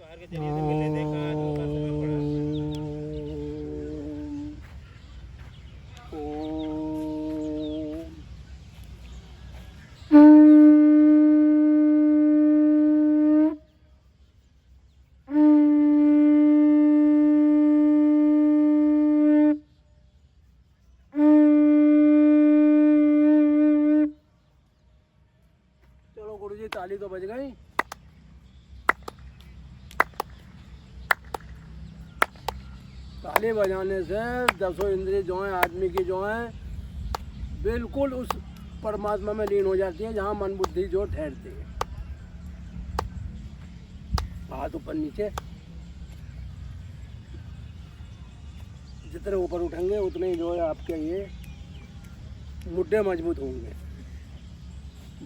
उपहार के जरिए से मिलने देखा अनोखा समय पड़ा। चलो गुरुजी ताली तो बज गई। ताली बजाने से दसों इंद्रिय जो हैं आदमी की जो हैं बिल्कुल उस परमात्मा में लीन हो जाती है जहाँ मन बुद्धि जो ठहरती है। हाथ ऊपर नीचे, जितने ऊपर उठेंगे उतने ही जो है आपके ये मुड्ढे मजबूत होंगे,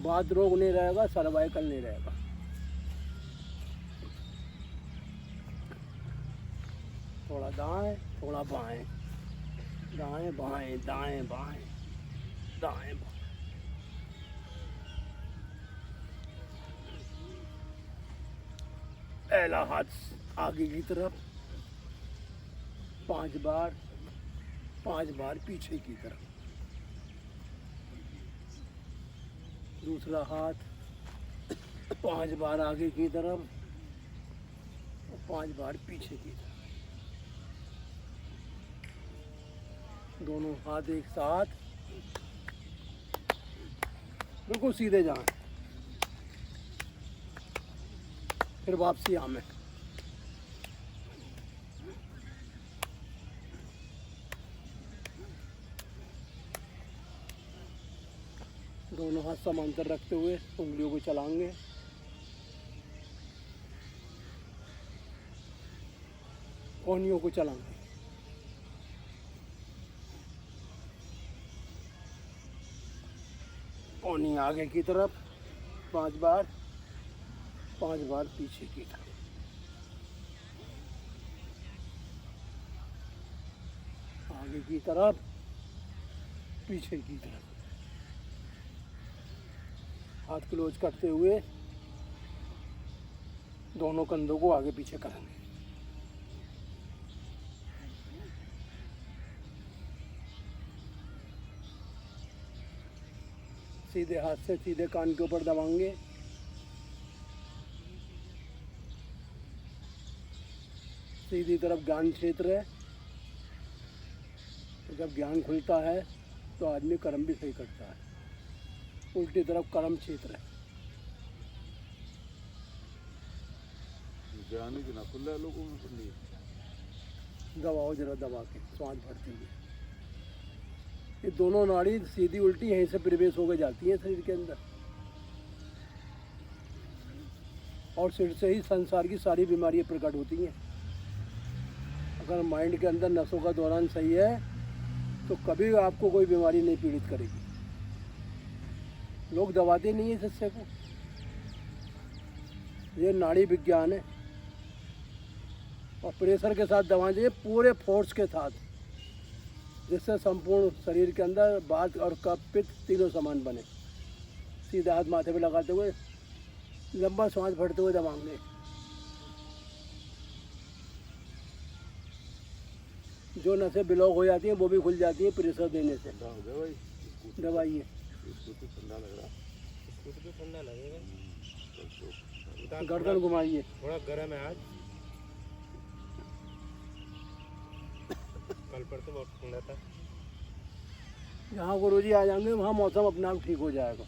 बात रोग नहीं रहेगा, सर्वाइकल नहीं रहेगा। थोड़ा दाएं थोड़ा बाएं, दाएं बाएं दाएं बाएं दाएं बाएं। पहला हाथ आगे की तरफ 5 बार, 5 बार पीछे की तरफ। दूसरा हाथ 5 बार आगे की तरफ और 5 बार पीछे की तरफ। दोनों हाथ एक साथ बिल्कुल सीधे जाएं, फिर वापसी आमे। दोनों हाथ समांतर रखते हुए उंगलियों को चलाएंगे। कोहनियों को चलाएंगे। कोहनी आगे की तरफ 5 बार, 5 बार पीछे की तरफ। आगे की तरफ, पीछे की तरफ। हाथ क्लोज करते हुए दोनों कंधों को आगे पीछे करेंगे। सीधे हाथ से सीधे कान के ऊपर दबाएंगे। सीधी तरफ ज्ञान क्षेत्र है। जब ज्ञान खुलता है तो आदमी कर्म भी सही करता है। उल्टी तरफ कर्म क्षेत्र है। ज्ञान ही ना खुल रहा है लोगों में खुल रही। दबाओ जरा, दबा के सांस भरते हुए। ये दोनों नाड़ी सीधी उल्टी यहीं से प्रवेश होकर जाती है शरीर के अंदर, और सिर से ही संसार की सारी बीमारियां प्रकट होती हैं। अगर माइंड के अंदर नसों का दौरान सही है तो कभी आपको कोई बीमारी नहीं पीड़ित करेगी। लोग दबाते नहीं है सच्चे को। ये नाड़ी विज्ञान है। और प्रेशर के साथ दबाना चाहिए, पूरे फोर्स के साथ, जिससे संपूर्ण शरीर के अंदर वात और कफ पित्त तीनों समान बने। सीधे हाथ माथे पे लगाते हुए लंबा सांस भरते हुए दबाएंगे। जो नसें ब्लॉक हो जाती हैं वो भी खुल जाती है प्रेशर देने से। दबाइए। ठंडा लग रहा है। इसको तो ठंडा लगेगा। गर्दन घुमाइए। थोड़ा गर्म है आज, कल पर तो बहुत ठंडा था। जहाँ गुरुजी आ जाएंगे वहाँ मौसम अपने आप ठीक हो जाएगा।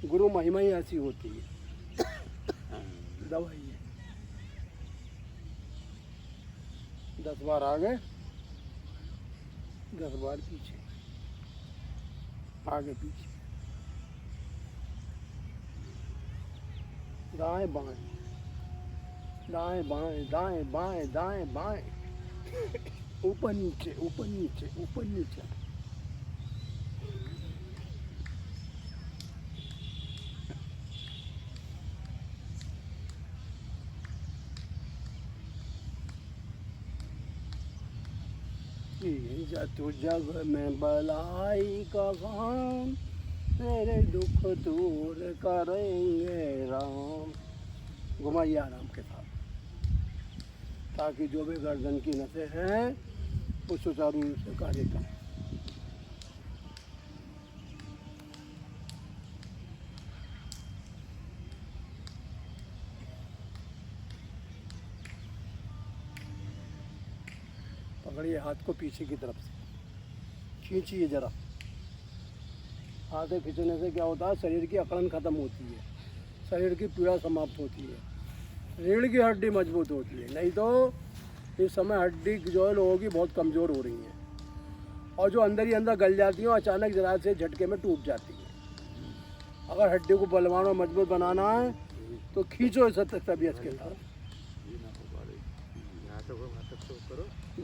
गुरु महिमा ही ऐसी होती है। दबाइए। 10 बार आगे, 10 बार पीछे, आगे पीछे, दाएं बाएं, दाएं बाएं, दाएं बाएं, दाएं बाएं, ऊपर नीचे, ऊपर नीचे, ऊपर नीचे। तू जग में भलाई का काम, तेरे दुख दूर करेंगे राम। घुमाइए आराम के साथ। ताकि जो भी गर्दन की नसें हैं वो सुचारू रूप से कार्य करें। पकड़िए हाथ को पीछे की तरफ से, खींचिए जरा। हाथ से खींचने से क्या होता है, शरीर की अकड़न खत्म होती है, शरीर की पीड़ा समाप्त होती है, रीढ़ की हड्डी मजबूत होती है। नहीं तो इस समय हड्डी जो है लोगों की बहुत कमज़ोर हो रही है और जो अंदर ही अंदर गल जाती हैं अचानक जरा से झटके में टूट जाती हैं। अगर हड्डी को बलवान और मजबूत बनाना है तो खींचो इस तबीयत के साथ।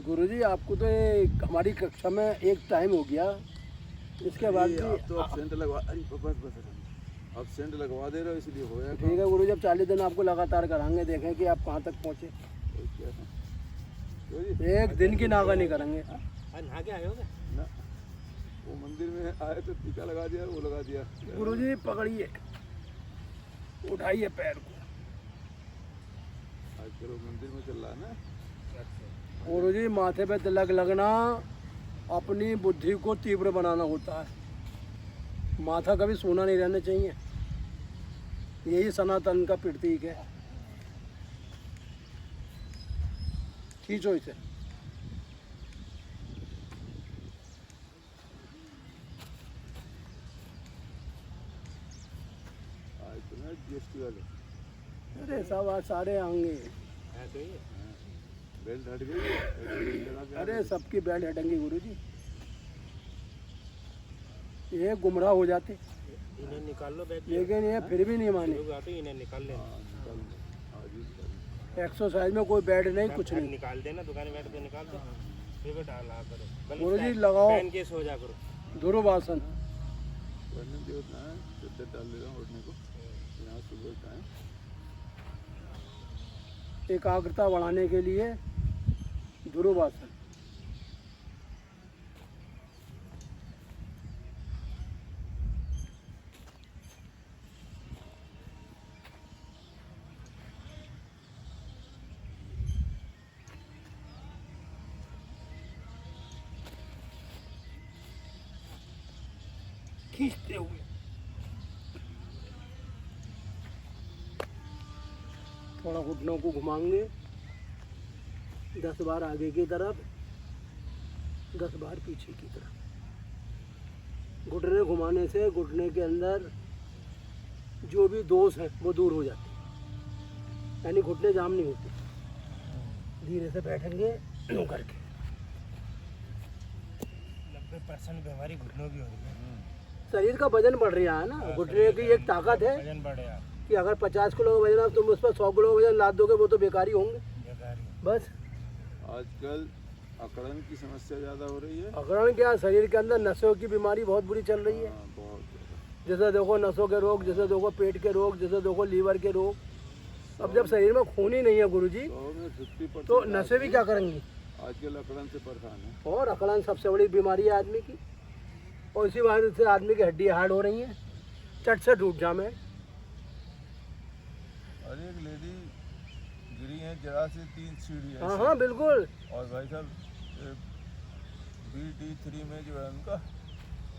गुरुजी आपको तो हमारी कक्षा में एक टाइम हो गया, इसके बाद भी आप तो अब सेंट लगवा, अरे बस अब सेंट लगवा दे रहे हो इसलिए हो गया। ठीक है गुरुजी, अब 40 दिन आपको लगातार कराएंगे, देखें कि आप कहाँ तक पहुँचे। एक दिन की नागा नहीं करेंगे। नहा के आए हो क्या? ना वो मंदिर में आए तो टीका लगा दिया, वो लगा दिया। गुरुजी पकड़िए, उठाइए पैर को। आजकल वो मंदिर में चल रहा है ना। गुरुजी माथे पे तिलक लगना अपनी बुद्धि को तीव्र बनाना होता है। माथा कभी सोना नहीं रहना चाहिए, यही सनातन का प्रतीक है। खींचो इसे। आज तो ना जीएसटी वाले, अरे सब आज सारे आएंगे। हाँ तो ये बेल्ट हट गई। अरे सबकी बेल्ट हटेंगी गुरुजी, ये गुमराह हो जाते, इन्हें निकाल लो बैग, लेकिन ये फिर भी नहीं माने। लोग आते इन्हें निकाल लेना। एक्सरसाइज में कोई बेड नहीं, कुछ नहीं। निकाल देना, दुकान में बैठ के निकाल दो, फिर डाला करो। गुरुजी लगाओ पहन के सो जा करो। ध्रुवासन। वरना जो होता है चद्दर डाल दे रहा हूँ उठने को, यहाँ सुबह का है। एकाग्रता बढ़ाने के लिए ध्रुवासन। खींचते हुए थोड़ा घुटनों को घुमाएंगे, 10 बार आगे की तरफ, 10 बार पीछे की तरफ। घुटने घुमाने से घुटने के अंदर जो भी दोष है वो दूर हो जाते हैं, यानी घुटने जाम नहीं होते। धीरे से बैठेंगे यूं करके। 90% बीमारी घुटनों की हो रही है। शरीर का वजन बढ़ रहा है ना, घुटने की एक ताकत है वजन बढ़ेगा कि अगर 50 किलो का वजन है तुम उस पर 100 किलो का वजन लाद दोगे, वो तो बेकार ही होंगे। बस आजकल अकड़न की समस्या ज़्यादा हो रही है। अकड़न क्या, शरीर के अंदर नसों की बीमारी बहुत बुरी चल रही है। हाँ, बहुत ज़्यादा। जैसे देखो नसों के रोग, जैसे देखो पेट के रोग, जैसे देखो लीवर के रोग। अब जब शरीर में खून ही नहीं है गुरुजी, 50% तो नसें भी क्या करेंगी। आजकल अकड़न से परेशान है। और अकड़न सबसे बड़ी बीमारी है आदमी की, और इसी वजह से आदमी की हड्डियाँ हार्ड हो रही हैं, चट से टूट जामे। अरे एक लेडी गिरी है जरा से 3 सीढ़ी है। हाँ हाँ बिल्कुल। और भाई साहब BD3 में जो है उनका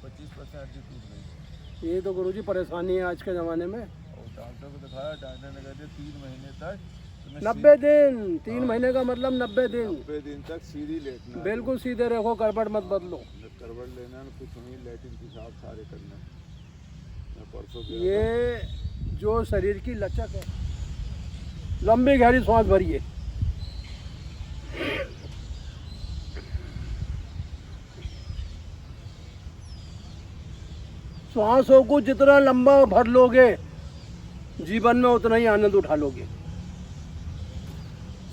25% हड्डी टूट गई। ये तो गुरुजी परेशानी है आज के ज़माने में। और डॉक्टर को दिखाया, डॉक्टर ने कहा दिया 3 महीने तक 90 दिन, 3 महीने का मतलब 90 दिन। 90 दिन तक सीधी लेटना। बिल्कुल सीधे रखो, करवट मत बदलो। करवट लेना न कुछ नहीं, लेटिन पेशाब सारे करना। मैं परसों ये जो शरीर की लचक है, लंबी गहरी सांस भरिए। सांसों को जितना लंबा भर लोगे जीवन में उतना ही आनंद उठा लोगे।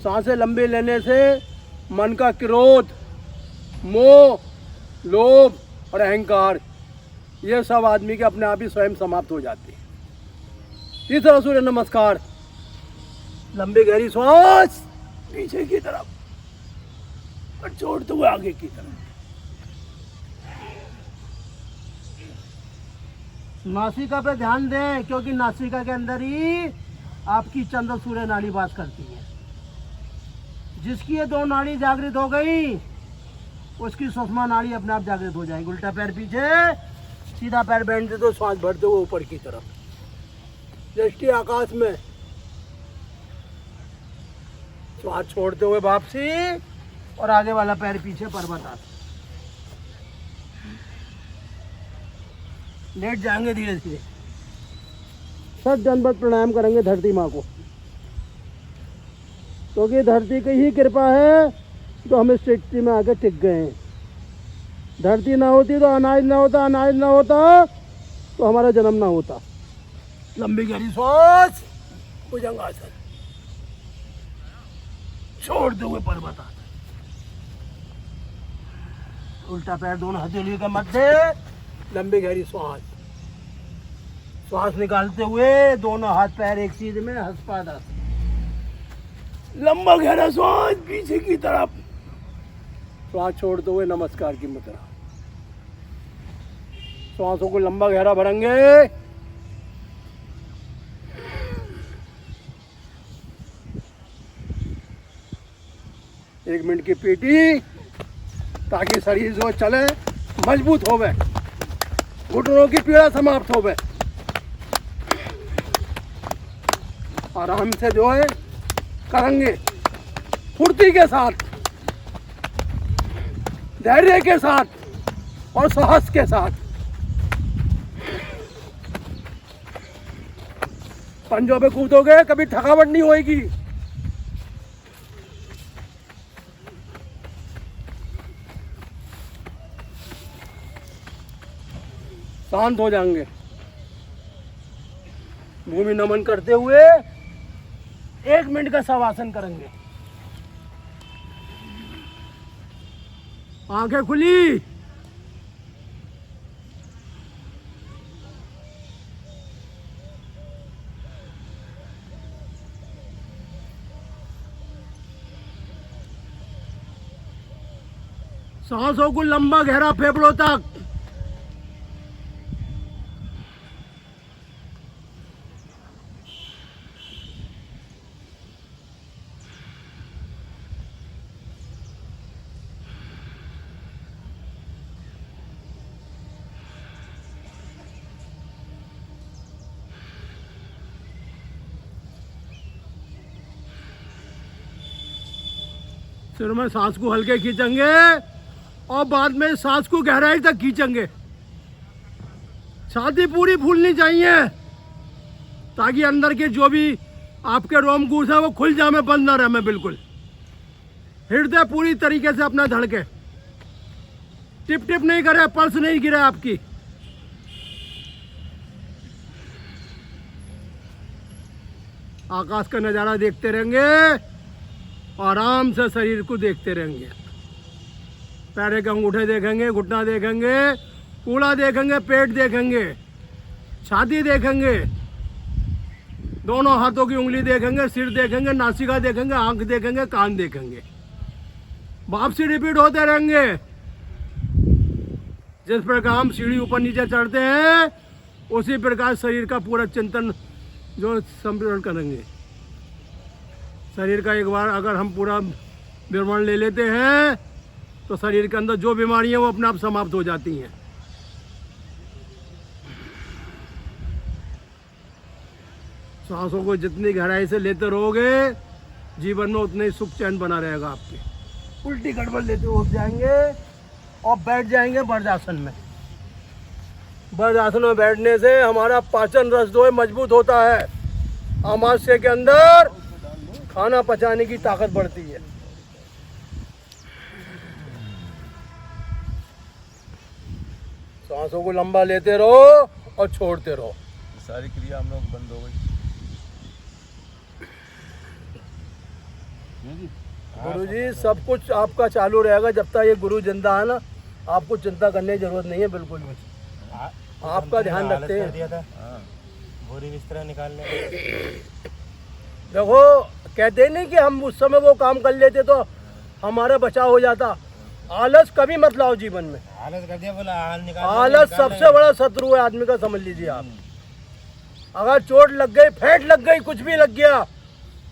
सांसें लंबी लेने से मन का क्रोध, मोह, लोभ और अहंकार, ये सब आदमी के अपने आप ही स्वयं समाप्त हो जाते हैं। तीसरा सूर्य नमस्कार। लंबी गहरी सांस पीछे की तरफ और छोड़ते हुए आगे की तरफ। नासिका पे ध्यान दें, क्योंकि नासिका के अंदर ही आपकी चंद्र सूर्य नाड़ी वास करती है। जिसकी ये दो नाड़ी जागृत हो गई उसकी सुषमा नाड़ी अपने आप जागृत हो जाएगी। उल्टा पैर पीछे, सीधा पैर बैंड दो, सांस भरते हुए ऊपर की तरफ, दृष्टि आकाश में, श्वास छोड़ते हुए वापसी और आगे वाला पैर पीछे पर्वत आसन। लेट जाएंगे धीरे धीरे, सब दंडवत प्रणाम करेंगे धरती माँ को, क्योंकि धरती की ही कृपा है तो हम इस सृष्टि में आके टिक गए हैं। धरती ना होती तो अनाज ना होता, अनाज ना होता तो हमारा जन्म ना होता। लंबी गहरी सांस, भुजंगासन, छोड़ते हुए पर्वत आसन, उल्टा पैर दोनों हथेली के मध्य, लंबी गहरी सांस, श्वास निकालते हुए दोनों हाथ पैर एक सीध में, हस्तपादासन, लंबा गहरा श्वास पीछे की तरफ, श्वास छोड़ते हुए नमस्कार की मुद्रा। श्वासों को लंबा गहरा भरेंगे, 1 मिनट की पीटी, ताकि शरीर जो चले मजबूत होवे, घुटनों की पीड़ा समाप्त होवे। आराम से जो है करेंगे, फुर्ती के साथ, धैर्य के साथ और साहस के साथ। पंजों पे कूदोगे कभी थकावट नहीं होएगी। शांत हो जाएंगे। भूमि नमन करते हुए 1 मिनट का शवासन करेंगे। आंखें खुली, सांसों को लंबा गहरा फेफड़ों तक, सिर में सांस को हल्के खींचेंगे और बाद में सांस को गहराई तक खींचेंगे। छाती पूरी फूलनी चाहिए ताकि अंदर के जो भी आपके रोमकूस है वो खुल जाए, बंद ना रहे बिल्कुल। हृदय पूरी तरीके से अपना धड़के, टिप टिप नहीं करे, पल्स नहीं गिरे आपकी। आकाश का नजारा देखते रहेंगे, आराम से शरीर को देखते रहेंगे। पैर के अंगूठे देखेंगे, घुटना देखेंगे, कूड़ा देखेंगे, पेट देखेंगे, छाती देखेंगे, दोनों हाथों की उंगली देखेंगे, सिर देखेंगे, नासिका देखेंगे, आंख देखेंगे, कान देखेंगे। वापसी रिपीट होते रहेंगे। जिस प्रकार हम सीढ़ी ऊपर नीचे चढ़ते हैं उसी प्रकार शरीर का पूरा चिंतन जो संपूर्ण करेंगे। शरीर का एक बार अगर हम पूरा विवरण ले लेते हैं तो शरीर के अंदर जो बीमारियां वो अपने आप समाप्त हो जाती हैं। सांसों को जितनी गहराई से लेते रहोगे जीवन में उतने ही सुख चैन बना रहेगा आपके। उल्टी गड़बड़ लेते हुए उठ जाएंगे और बैठ जाएंगे वज्रासन में। वज्रासन में बैठने से हमारा पाचन रस जो है मजबूत होता है, आमाशय के अंदर खाना पचाने की ताकत बढ़ती है। सांसों को लंबा लेते रहो और छोड़ते रहो। सारी क्रिया हम लोग बंद हो गई। गुरुजी सब कुछ आपका चालू रहेगा जब तक ये गुरु जिंदा है ना। आपको चिंता करने की जरूरत नहीं है बिल्कुल भी। आपका ध्यान रखते हैं। बोरी बिस्तरा निकालने देखो कहते नहीं कि हम उस समय वो काम कर लेते तो हमारा बचाव हो जाता। आलस कभी मत लाओ जीवन में। आलस कर दिया, बोला आलस सबसे बड़ा शत्रु है आदमी का, समझ लीजिए आप। अगर चोट लग गई, फेंट लग गई, कुछ भी लग गया,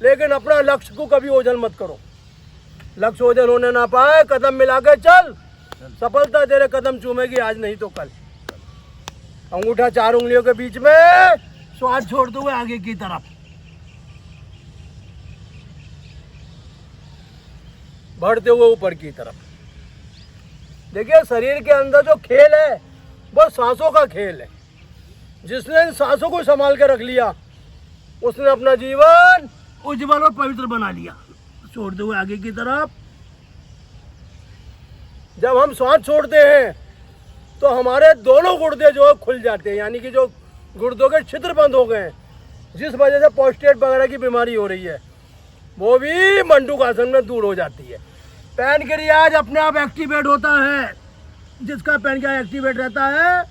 लेकिन अपना लक्ष्य को कभी ओझल मत करो। लक्ष्य ओझल होने ना पाए, कदम मिला के चल, सफलता तेरे कदम चूमेगी आज नहीं तो कल। अंगूठा 4 उंगलियों के बीच में, श्वास छोड़ते हुए आगे की तरफ, बढ़ते हुए ऊपर की तरफ। देखिए शरीर के अंदर जो खेल है वो सांसों का खेल है। जिसने इन सांसों को संभाल के रख लिया उसने अपना जीवन उज्जवल और पवित्र बना लिया। छोड़ते हुए आगे की तरफ। जब हम श्वास छोड़ते हैं तो हमारे दोनों गुर्दे जो है खुल जाते हैं, यानी कि जो गुर्दों के छिद्र बंद हो गए हैं, जिस वजह से प्रोस्टेट वगैरह की बीमारी हो रही है वो भी मंडूकासन में दूर हो जाती है। पैनक्रियाज अपने आप एक्टिवेट होता है। जिसका पैनक्रियाज एक्टिवेट रहता है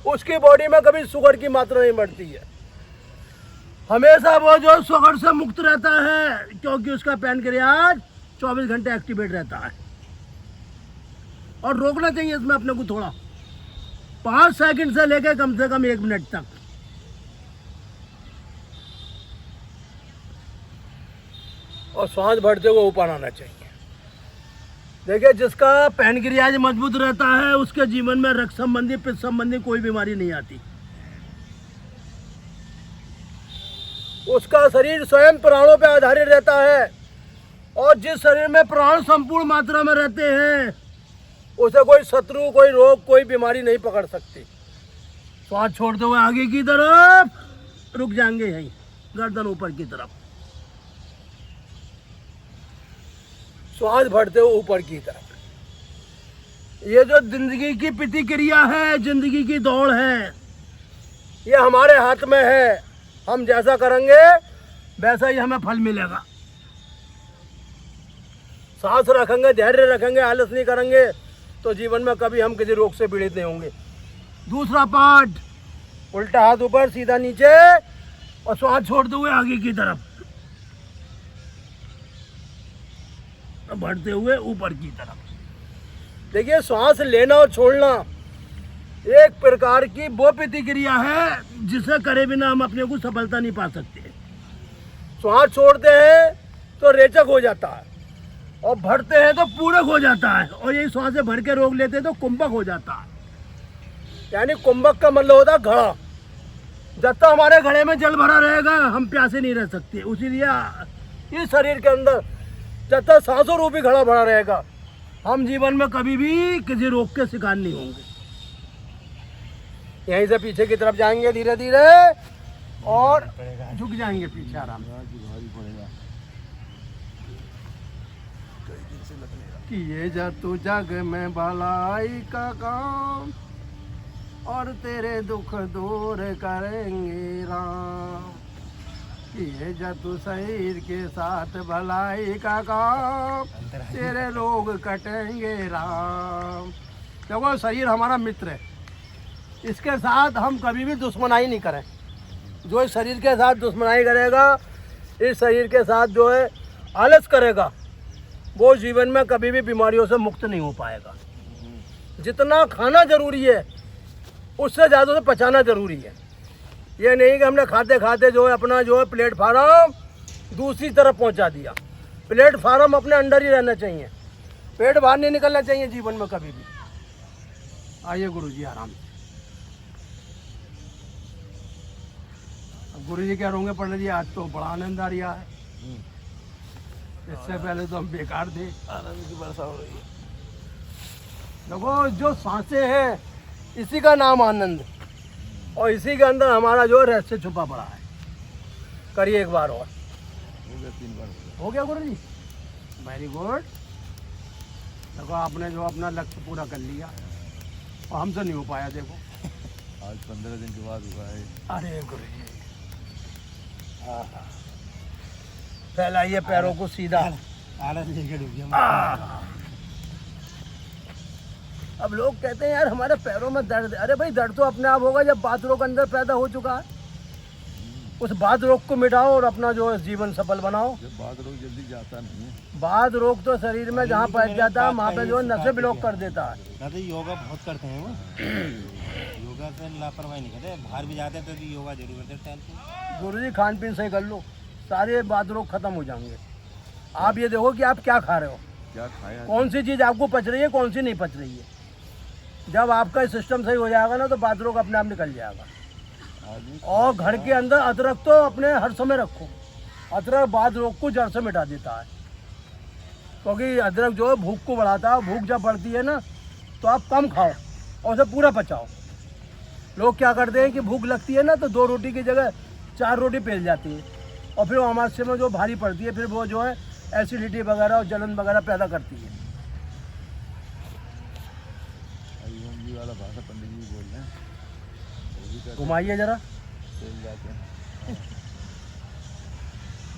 उसकी बॉडी में कभी शुगर की मात्रा नहीं बढ़ती है। हमेशा वो जो शुगर से मुक्त रहता है क्योंकि उसका पैनक्रियाज 24 घंटे एक्टिवेट रहता है। और रोकना चाहिए इसमें अपने को थोड़ा, 5 सेकंड से लेकर कम से कम 1 मिनट तक। और सांस भरते हुए ऊपर आना चाहिए। देखिए जिसका पैनक्रियाज मजबूत रहता है उसके जीवन में रक्त संबंधी, पित्त संबंधी कोई बीमारी नहीं आती। उसका शरीर स्वयं प्राणों पे आधारित रहता है और जिस शरीर में प्राण संपूर्ण मात्रा में रहते हैं उसे कोई शत्रु, कोई रोग, कोई बीमारी नहीं पकड़ सकती। श्वास छोड़ते हुए आगे की तरफ, रुक जाएंगे यहीं, गर्दन ऊपर की तरफ। श्वास भरते हुए ऊपर की तरफ। ये जो जिंदगी की प्रतिक्रिया है, जिंदगी की दौड़ है, ये हमारे हाथ में है। हम जैसा करेंगे वैसा ही हमें फल मिलेगा। सांस रखेंगे, धैर्य रखेंगे, आलस नहीं करेंगे तो जीवन में कभी हम किसी रोग से पीड़ित नहीं होंगे। दूसरा पार्ट, उल्टा हाथ ऊपर, सीधा नीचे और श्वास छोड़ते हुए आगे की तरफ, बढ़ते हुए ऊपर की तरफ। देखिए श्वास लेना और छोड़ना एक प्रकार की वो प्रतिक्रिया है जिसे करे बिना हम अपने को सफलता नहीं पा सकते। श्वास छोड़ते हैं तो रेचक हो जाता है और भरते हैं तो पूरक हो जाता है, और यही श्वास से भर के रोक लेते हैं तो कुंभक हो जाता है। यानी कुंभक का मतलब होता है घड़ा। जब तक हमारे घड़े में जल भरा रहेगा हम प्यासे नहीं रह सकते। इसीलिए इस शरीर के अंदर जब तक सांसों रूपी घड़ा भरा रहेगा हम जीवन में कभी भी किसी रोग के शिकार नहीं होंगे। यहीं से पीछे की तरफ जाएंगे धीरे धीरे और झुक जाएंगे पीछे आराम से। कि ये जा तू जग में भलाई का काम और तेरे दुख दूर करेंगे राम। कि ये जा तू शरीर के साथ भलाई का काम तेरे लोग कटेंगे राम। देखो शरीर हमारा मित्र है, इसके साथ हम कभी भी दुश्मनाई नहीं करें। जो इस शरीर के साथ दुश्मनाई करेगा, इस शरीर के साथ जो है आलस करेगा, वो जीवन में कभी भी बीमारियों से मुक्त नहीं हो पाएगा। जितना खाना जरूरी है उससे ज़्यादा से पचाना जरूरी है। ये नहीं कि हमने खाते खाते जो है अपना जो है प्लेटफार्म दूसरी तरफ पहुंचा दिया। प्लेटफार्म अपने अंदर ही रहना चाहिए, पेट बाहर नहीं निकलना चाहिए जीवन में कभी भी। आइए गुरुजी आराम से। गुरुजी कह रहे पंडित जी आज तो बड़ा आनंद आ रहा है, इससे पहले तो हम बेकार थे। आनंद की वर्षा हो रही है। देखो जो सांसें हैं इसी का नाम आनंद, और इसी के अंदर हमारा जो रहस्य छुपा पड़ा है। करिए एक बार और। हो गया 3 बार हो गया गुरुजी, वेरी गुड। देखो आपने जो अपना लक्ष्य पूरा कर लिया और हमसे नहीं हो पाया। देखो आज 15 दिन के बाद हुआ है। अरे गुरुजी फैलाइए पैरों को सीधा। अब लोग कहते हैं यार हमारे पैरों में दर्द है। अरे भाई दर्द तो अपने आप होगा जब बात रोग अंदर पैदा हो चुका है। उस बात रोग को मिटाओ और अपना जो है जीवन सफल बनाओ। जब बात रोग जल्दी जाता नहीं है। बात रोग तो शरीर में जहाँ बैठ जाता है वहाँ पे जो है नसें ब्लॉक कर देता है। तो योगा बहुत करते हैं वो। योगा से लापरवाही नहीं करते, बाहर भी जाते हैं तो योगा जरूर करते हैं। गुरुजी खान पीन सही कर लो, सारे बात रोग खत्म हो जाएंगे। आप ये देखो कि आप क्या खा रहे हो। क्या खाया कौन सी चीज़ आपको पच रही है, कौन सी नहीं पच रही है। जब आपका सिस्टम सही हो जाएगा ना तो बात रोग अपने आप निकल जाएगा। आदमी और घर के अंदर अदरक तो अपने हर समय रखो। अदरक बाद रोग को जड़ से मिटा देता है, क्योंकि अदरक जो है भूख को बढ़ाता है। भूख जब बढ़ती है ना तो आप कम खाओ और उसे पूरा पचाओ। लोग क्या करते हैं कि भूख लगती है ना तो 2 रोटी की जगह 4 रोटी पेल जाती है, और फिर वो अमाशय में जो भारी पड़ती है फिर वो जो है एसिडिटी वगैरह और जलन वगैरह पैदा करती है। हरिओम जी वाला भाषा पंडित जी बोल रहे हैं, वो भी कहते घुमाइए जरा। चल जाते हैं।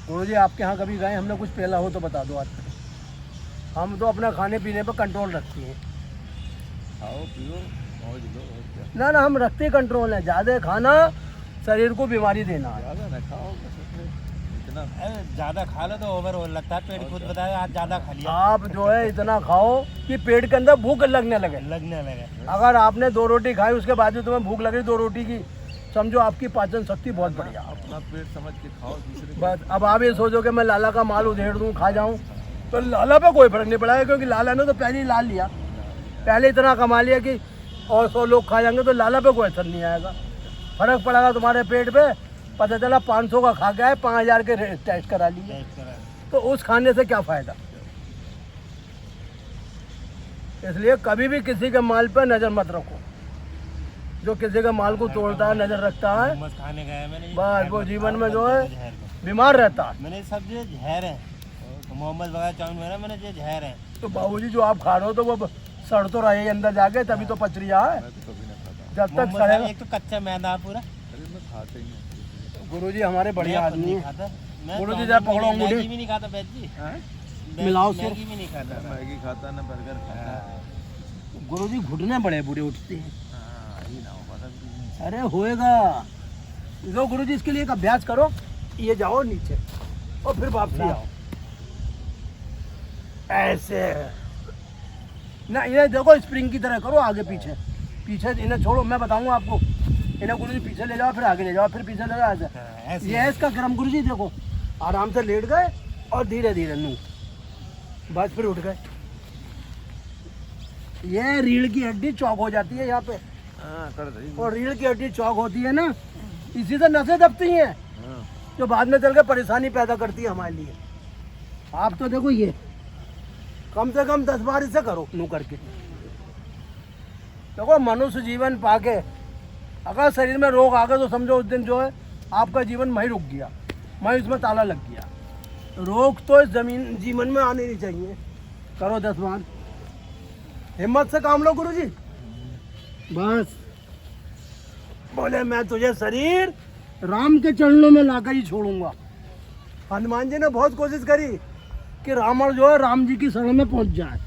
गुरु जी आपके यहाँ कभी गए, हमने कुछ पेला हो तो बता दो आज। हम तो अपना खाने पीने पर कंट्रोल रखते हैं। खाओ पियो मौज लो और क्या। ना ना, हम रखते कंट्रोल है। ज़्यादा खाना शरीर को बीमारी देना है। ज़्यादा ना खाओ बस उसमें इतना। अरे ज़्यादा खा लो तो ओवर हो लगता है, पेट खुद बताए आज ज़्यादा खा लिया, आप जो है इतना खाओ कि पेट के अंदर भूख लगने लगे। लगने लगे। अगर आपने 2 रोटी खाई उसके बाद भी तुम्हें भूख लग रही 2 रोटी की, समझो आपकी पाचन शक्ति बहुत बढ़िया। अपना पेट समझ के खाओ, दूसरे को बस अब आप ये सोचो कि मैं लाला का माल उधेड़ दूँ खा जाऊँ, तो लाला पे कोई फर्क नहीं पड़ेगा, क्योंकि लाला ने तो पहले ही ला लिया, पहले इतना कमा लिया कि और 100 लोग खा जाएंगे तो लाला पे कोई असर नहीं आएगा। फर्क पड़ेगा तुम्हारे पेट पे, पता चला 500 का खा गया है, 5000 के टेस्ट करा लिए, टेस्ट करा। तो उस खाने से क्या फ़ायदा। इसलिए कभी भी किसी के माल पर नज़र मत रखो। जो किसी के माल को तोड़ता है, नज़र रखता है, मोमोज खाने गया मैंने, बस वो जीवन में जो है बीमार रहता है। मैंने सब जो जहर है, मोमोज वगैरह चाउमीन वगैरह मैंने जो जहर है। तो बाबूजी जो आप खा रहे हो तो वो सड़ तो रहे अंदर जाके, तभी तो पच रहा है। मैं तो कभी ना खाता। जब तक मोमोज सड़ेगा। एक तो कच्चा मैदा है पूरा, अरे मैं खाते ही नहीं। गुरुजी हमारे बढ़िया मैं खुद आदमी नहीं हैं। खाता। मैं बोलो जी, चाउमीन जरा पकड़ो मैगी अंगूठी। भी नहीं खाता बैद जी, मिलाओ सिर। मैगी भी नहीं खाता। ना मैगी खाता ना बर्गर खाता। गुरुजी घुटने बड़े बुरे उठते हैं। हाँ ही ना हो पाता कुछ। अरे होएगा। लो गुरुजी इसके लिए एक अभ्यास करो, ये जाओ नीचे और फिर वापसी आओ, ऐसे ना। इन्हें देखो स्प्रिंग की तरह करो, आगे पीछे पीछे। इन्हें छोड़ो, मैं बताऊंगा आपको। इन्हें गुरुजी पीछे ले जाओ, फिर आगे ले जाओ, फिर पीछे ले जाओ, ऐसे। ऐसे ये है इसका क्रम गुरुजी। देखो आराम से लेट गए और धीरे धीरे नू, बस फिर उठ गए। ये रीढ़ की हड्डी चौक हो जाती है यहाँ पे, हाँ कर रही। और रीढ़ की हड्डी चौक होती है ना, इसी से नसें दबती हैं, हाँ जो बाद में चल के परेशानी पैदा करती है हमारे लिए। आप तो देखो ये कम से कम 10 बार इसे करो नू करके। देखो मनुष्य जीवन पाके अगर शरीर में रोग आ गए तो समझो उस दिन जो है आपका जीवन वहीं रुक गया, वहीं उसमें ताला लग गया। रोग तो इस जमीन जीवन में आने नहीं चाहिए। करो 10 बार, हिम्मत से काम लो गुरुजी। बस बोले मैं तुझे शरीर राम के चरणों में लाकर ही छोड़ूंगा। हनुमान जी ने बहुत कोशिश करी कि रावण जो है राम जी की शरण में पहुंच जाए।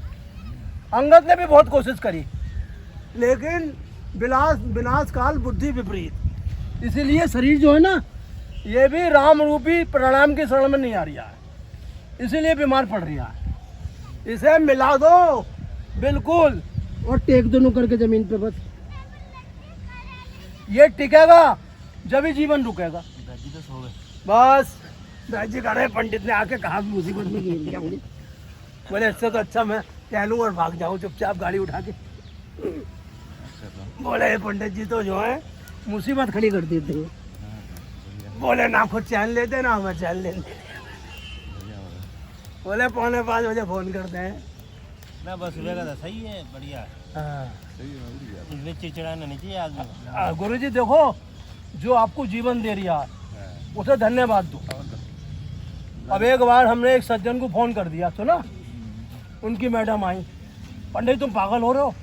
अंगद ने भी बहुत कोशिश करी, लेकिन विनाश काल बुद्धि विपरीत। इसीलिए शरीर जो है ना, ये भी राम रूपी प्रणाम की शरण में नहीं आ रहा है, इसीलिए बीमार पड़ रहा है। इसे मिला दो बिल्कुल और टेक दोनों करके जमीन पे। बस ये टिकेगा जब ही जीवन रुकेगा। बैद जी तो सो गए। बस दादी कह रहे पंडित ने आके कहा मुसीबत में घेर लिया मुझे। बोले इससे तो अच्छा मैं टहलूं और भाग जाऊं चुपचाप गाड़ी उठा के। बोले ये पंडित जी तो जो है मुसीबत खड़ी कर देते हैं। बोले ना खुद चैन लेते ना हमें चैन लेते। बोले 4:45 बजे फोन करते हैं। ना बस सुबह का तो सही है, बढ़िया। हाँ। सही है, मैं भी गया इसमें चिड़चिड़ाना नहीं चाहिए आदमी। गुरु जी देखो, जो आपको जीवन दे रहा है उसे धन्यवाद दो। अब एक बार हमने एक सज्जन को फोन कर दिया, सुना? उनकी मैडम आई, पंडित तुम पागल हो रहे हो,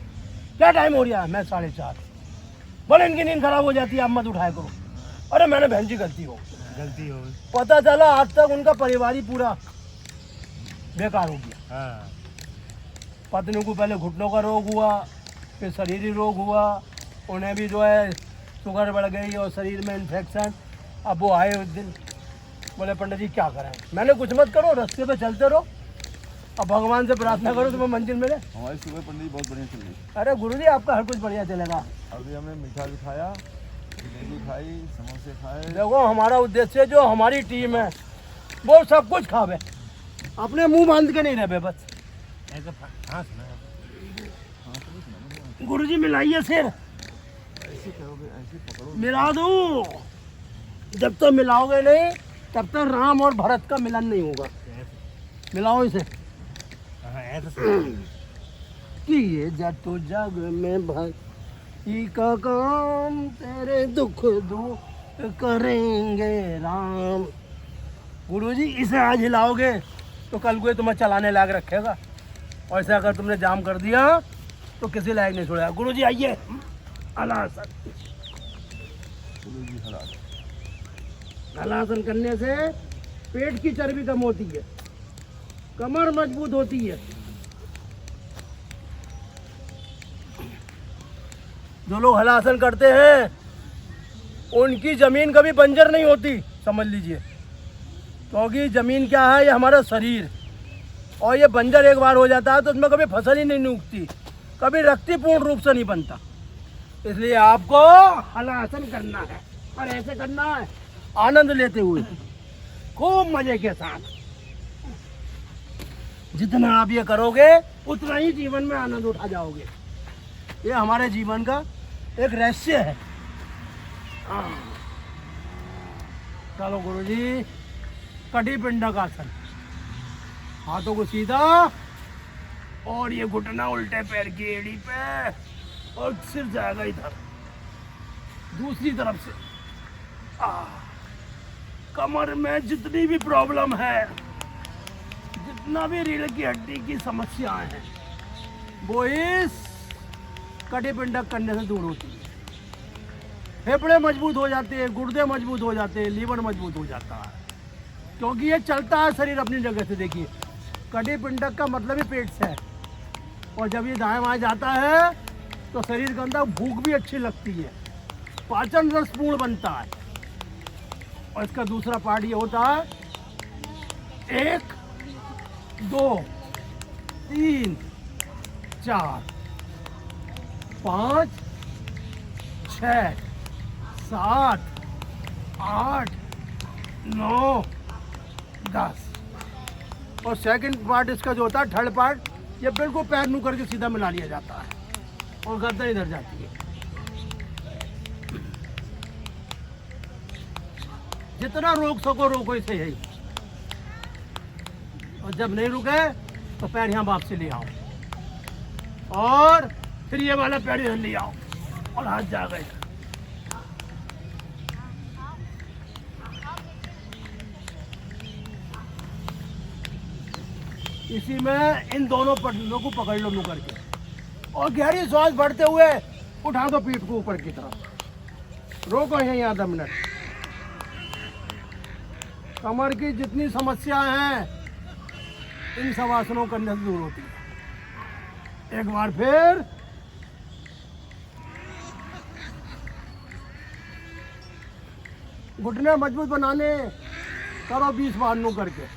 क्या टाइम हो रहा है? मैं 4:30। बोले इनकी नींद खराब हो जाती है, आप मत उठाया करो। अरे मैंने बहन जी गलती हो गई। पता चला आज तक उनका परिवार ही पूरा बेकार हो गया। हाँ। पत्नी को पहले घुटनों का रोग हुआ, फिर शरीरी रोग हुआ, उन्हें भी जो है शुगर बढ़ गई और शरीर में इन्फेक्शन। अब वो आए उस दिन, बोले पंडित जी क्या करें? मैंने कुछ मत करो, रास्ते पे चलते रहो, अब भगवान से प्रार्थना करो तुम्हें मंजिल मिले। हमारी सुबह पंडित जी बहुत बढ़िया चल रही। अरे गुरुजी आपका हर कुछ बढ़िया चलेगा। अभी हमने मीठा भी खाया, जलेबी खाई, समोसे खाए। देखो हमारा उद्देश्य जो हमारी टीम है वो सब कुछ खावे, अपने मुंह बांध के नहीं रहे बस। ऐसे हाँ सुना है। गुरुजी मिलाइए सिर, ऐसे करोगे, ऐसे पकड़ो। मिला दूं। जब तक मिलाओगे नहीं तब तक राम और भरत का मिलन नहीं होगा। मिलाओ इसे। हाँ ऐसे सुना। कि ये जब जग में भक्ति का काम, तेरे दुख दूर करेंगे राम। गुरुजी इसे आज हिलाओगे तो कल को ये तुम्हें चलाने लायक रखेगा, और इसे अगर तुमने जाम कर दिया तो किसी लायक नहीं छोड़ेगा। गुरुजी आइए, हलासन। गुरुजी हला दो। हलासन करने से पेट की चर्बी कम होती है, कमर मजबूत होती है। जो लोग हलासन करते हैं उनकी जमीन कभी बंजर नहीं होती, समझ लीजिए। क्योंकि जमीन क्या है, ये हमारा शरीर, और ये बंजर एक बार हो जाता है तो उसमें कभी फसल ही नहीं उगती, कभी रक्ति पूर्ण रूप से नहीं बनता। इसलिए आपको हलासन करना है, और ऐसे करना है आनंद लेते हुए, खूब मजे के साथ। जितना आप ये करोगे उतना ही जीवन में आनंद उठा जाओगे। ये हमारे जीवन का एक रहस्य है। हाँ। चलो गुरुजी, कटी पिंडक आसन। हाथों को सीधा, और ये घुटना उल्टे पैर की एड़ी पे, और सिर जाएगा इधर दूसरी तरफ से। कमर में जितनी भी प्रॉब्लम है, जितना भी रीढ़ की हड्डी की समस्याएं हैं, वो इस कटी पिंडक करने से दूर होती है। फेफड़े मजबूत हो जाते हैं, गुर्दे मजबूत हो जाते हैं, लीवर मजबूत हो जाता है, क्योंकि ये चलता है शरीर अपनी जगह से। देखिए, कटी पिंडक का मतलब ही पेट से है, और जब ये दाएं बाएं जाता है तो शरीर के अंदर भूख भी अच्छी लगती है, पाचन रस पूर्ण बनता है। और इसका दूसरा पार्ट ये होता है, 1 2 3 4 5 6 7 8 9 10। और सेकंड पार्ट इसका जो होता है, थर्ड पार्ट, ये बिल्कुल पैर नू करके सीधा मिला लिया जाता है, और गर्दन इधर जाती है। जितना रोक सको रोको इसे यही, और जब नहीं रुके तो पैर यहाँ वापसी ले आओ, और फिर ये वाला पैर इधर ले आओ, और हाथ जा गए। इसी में इन दोनों पटलों को पकड़ लो मुँह करके, और गहरी सांस भरते हुए उठा दो पीठ को ऊपर की तरफ। रोको यहीं आधा मिनट। कमर की जितनी समस्याएं हैं, इन सब आसनों करने से दूर होती है। एक बार फिर घुटने मजबूत बनाने करो 20 बार नू करके।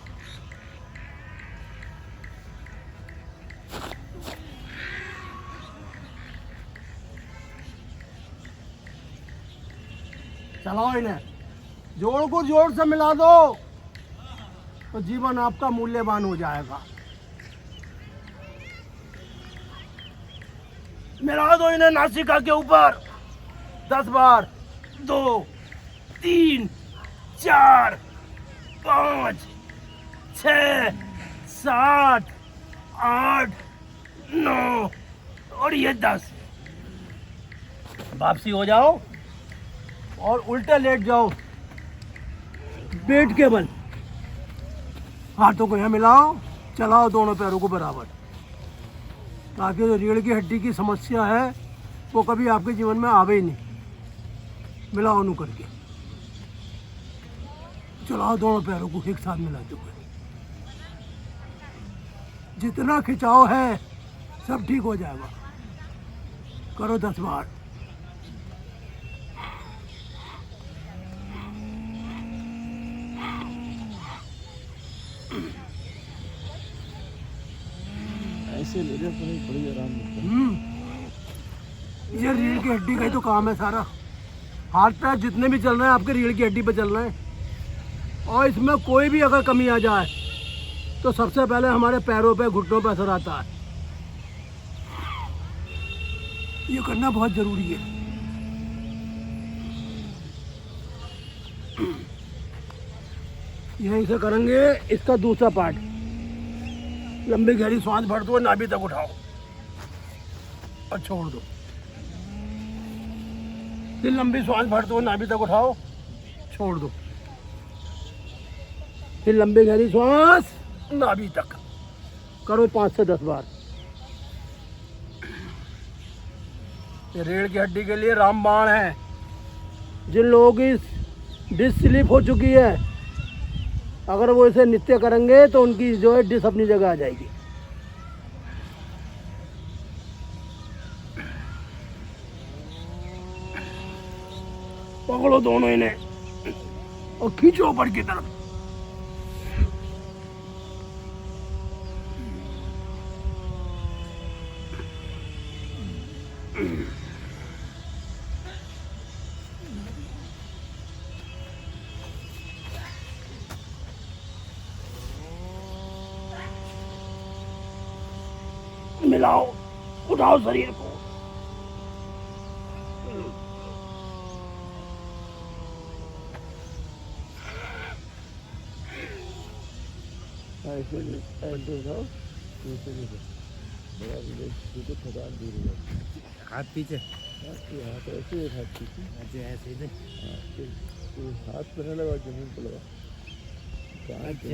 चलाओ इन्हें, जोड़ को जोड़ से मिला दो तो जीवन आपका मूल्यवान हो जाएगा। मिला दो इन्हें नासिका के ऊपर 10 बार। 2 3 4 5 6 7 8 9 और ये 10। वापसी हो जाओ और उल्टा लेट जाओ पेट के बल। हाथों को यहाँ मिलाओ, चलाओ दोनों पैरों को बराबर, ताकि जो रीढ़ की हड्डी की समस्या है वो कभी आपके जीवन में आवे ही नहीं। मिलाओ नू करके, चलाओ दोनों पैरों को एक साथ मिलाते हुए। जितना खिंचाव है सब ठीक हो जाएगा। करो 10 बार। ऐसे ले जाओ, बड़ी आराम मिलता है। ये रीढ़ की हड्डी का ही तो काम है सारा। हाथ पैर जितने भी चल रहे हैं आपके रीढ़ की हड्डी पे चल रहे हैं, और इसमें कोई भी अगर कमी आ जाए तो सबसे पहले हमारे पैरों पे, घुटनों पे असर आता है। ये करना बहुत जरूरी है। यहीं से करेंगे इसका दूसरा पार्ट। लंबी गहरी सांस भरते हुए नाभि तक उठाओ और छोड़ दो। फिर लंबी सांस भरते हुए नाभि तक उठाओ, छोड़ दो। फिर लंबी गहरी सांस नाभि तक करो 5 से 10 बार। ये रीढ़ की हड्डी के लिए रामबाण है। जिन लोगों की डिस्क स्लिप हो चुकी है, अगर वो इसे नित्य करेंगे तो उनकी जो है डिस्क अपनी जगह आ जाएगी। पकड़ो दोनों इन्हें और खींचो ऊपर की तरफ। मिलाओ, उठाओ शरीर को। हाथ पीछे, हाथ ऐसे, हाथ पीछे, ऐसे इधर। हाथ पर लगा, जमीन पर लगा। अच्छा,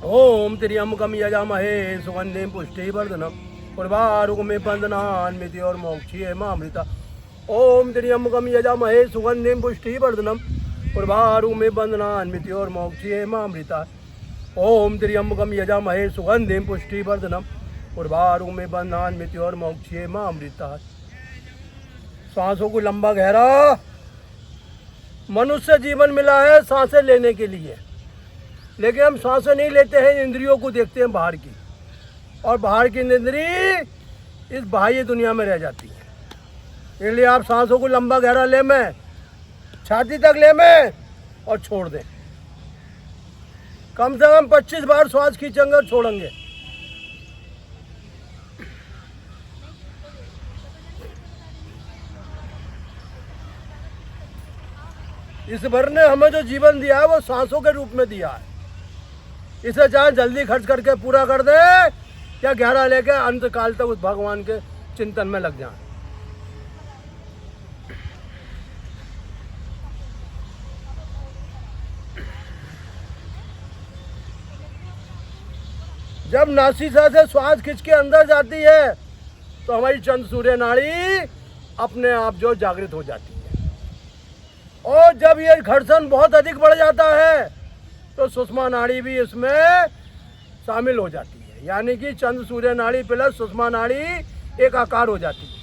ओम त्र्यंबकम यजामहे सुगंधिं पुष्टिवर्धनम् उर्वारुकमे बंधनान्विति और मोक्षीय मामृता। ओम त्र्यंबकम यजामहे सुगंधिं पुष्टिवर्धनम् उर्वारुकमे बंधनान्विति और मोक्षीय मामृता। ओम त्र्यंबकम यजामहे सुगंधिं पुष्टिवर्धनम् उर्वारुकमे बंधनान्विति और मोक्षीय मामृता। सांसों को लंबा गहरा। मनुष्य जीवन मिला है सांसें लेने के लिए, लेकिन हम सांसें नहीं लेते हैं, इंद्रियों को देखते हैं बाहर की, और बाहर की इंद्री इस बाह्य दुनिया में रह जाती है। इसलिए आप सांसों को लंबा गहरा ले में, छाती तक ले में और छोड़ दें। कम से कम 25 बार श्वास खींचेंगे और छोड़ेंगे। ईश्वर ने हमें जो जीवन दिया है वो सांसों के रूप में दिया है। इसे चाहे जल्दी खर्च करके पूरा कर दे या गहरा लेके अंत काल तक उस भगवान के चिंतन में लग जाए। जब नासिका से श्वास खींच के अंदर जाती है तो हमारी चंद्र सूर्य नाड़ी अपने आप जो जागृत हो जाती है, और जब ये घर्षण बहुत अधिक बढ़ जाता है तो सुषमा नाड़ी भी इसमें शामिल हो जाती है। यानी कि चंद्र सूर्य नाड़ी प्लस सुषमा नाड़ी एक आकार हो जाती है।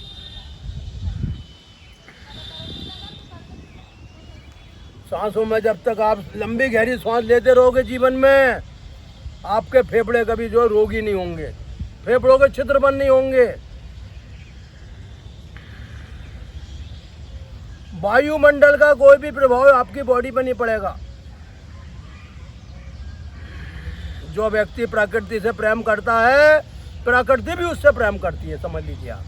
सांसों में जब तक आप लंबी गहरी सांस लेते रहोगे जीवन में, आपके फेफड़े कभी जो रोगी नहीं होंगे, फेफड़ों के छिद्र बंद नहीं होंगे। वायुमंडल का कोई भी प्रभाव आपकी बॉडी पर नहीं पड़ेगा। जो व्यक्ति प्रकृति से प्रेम करता है, प्रकृति भी उससे प्रेम करती है, समझ लीजिए आप।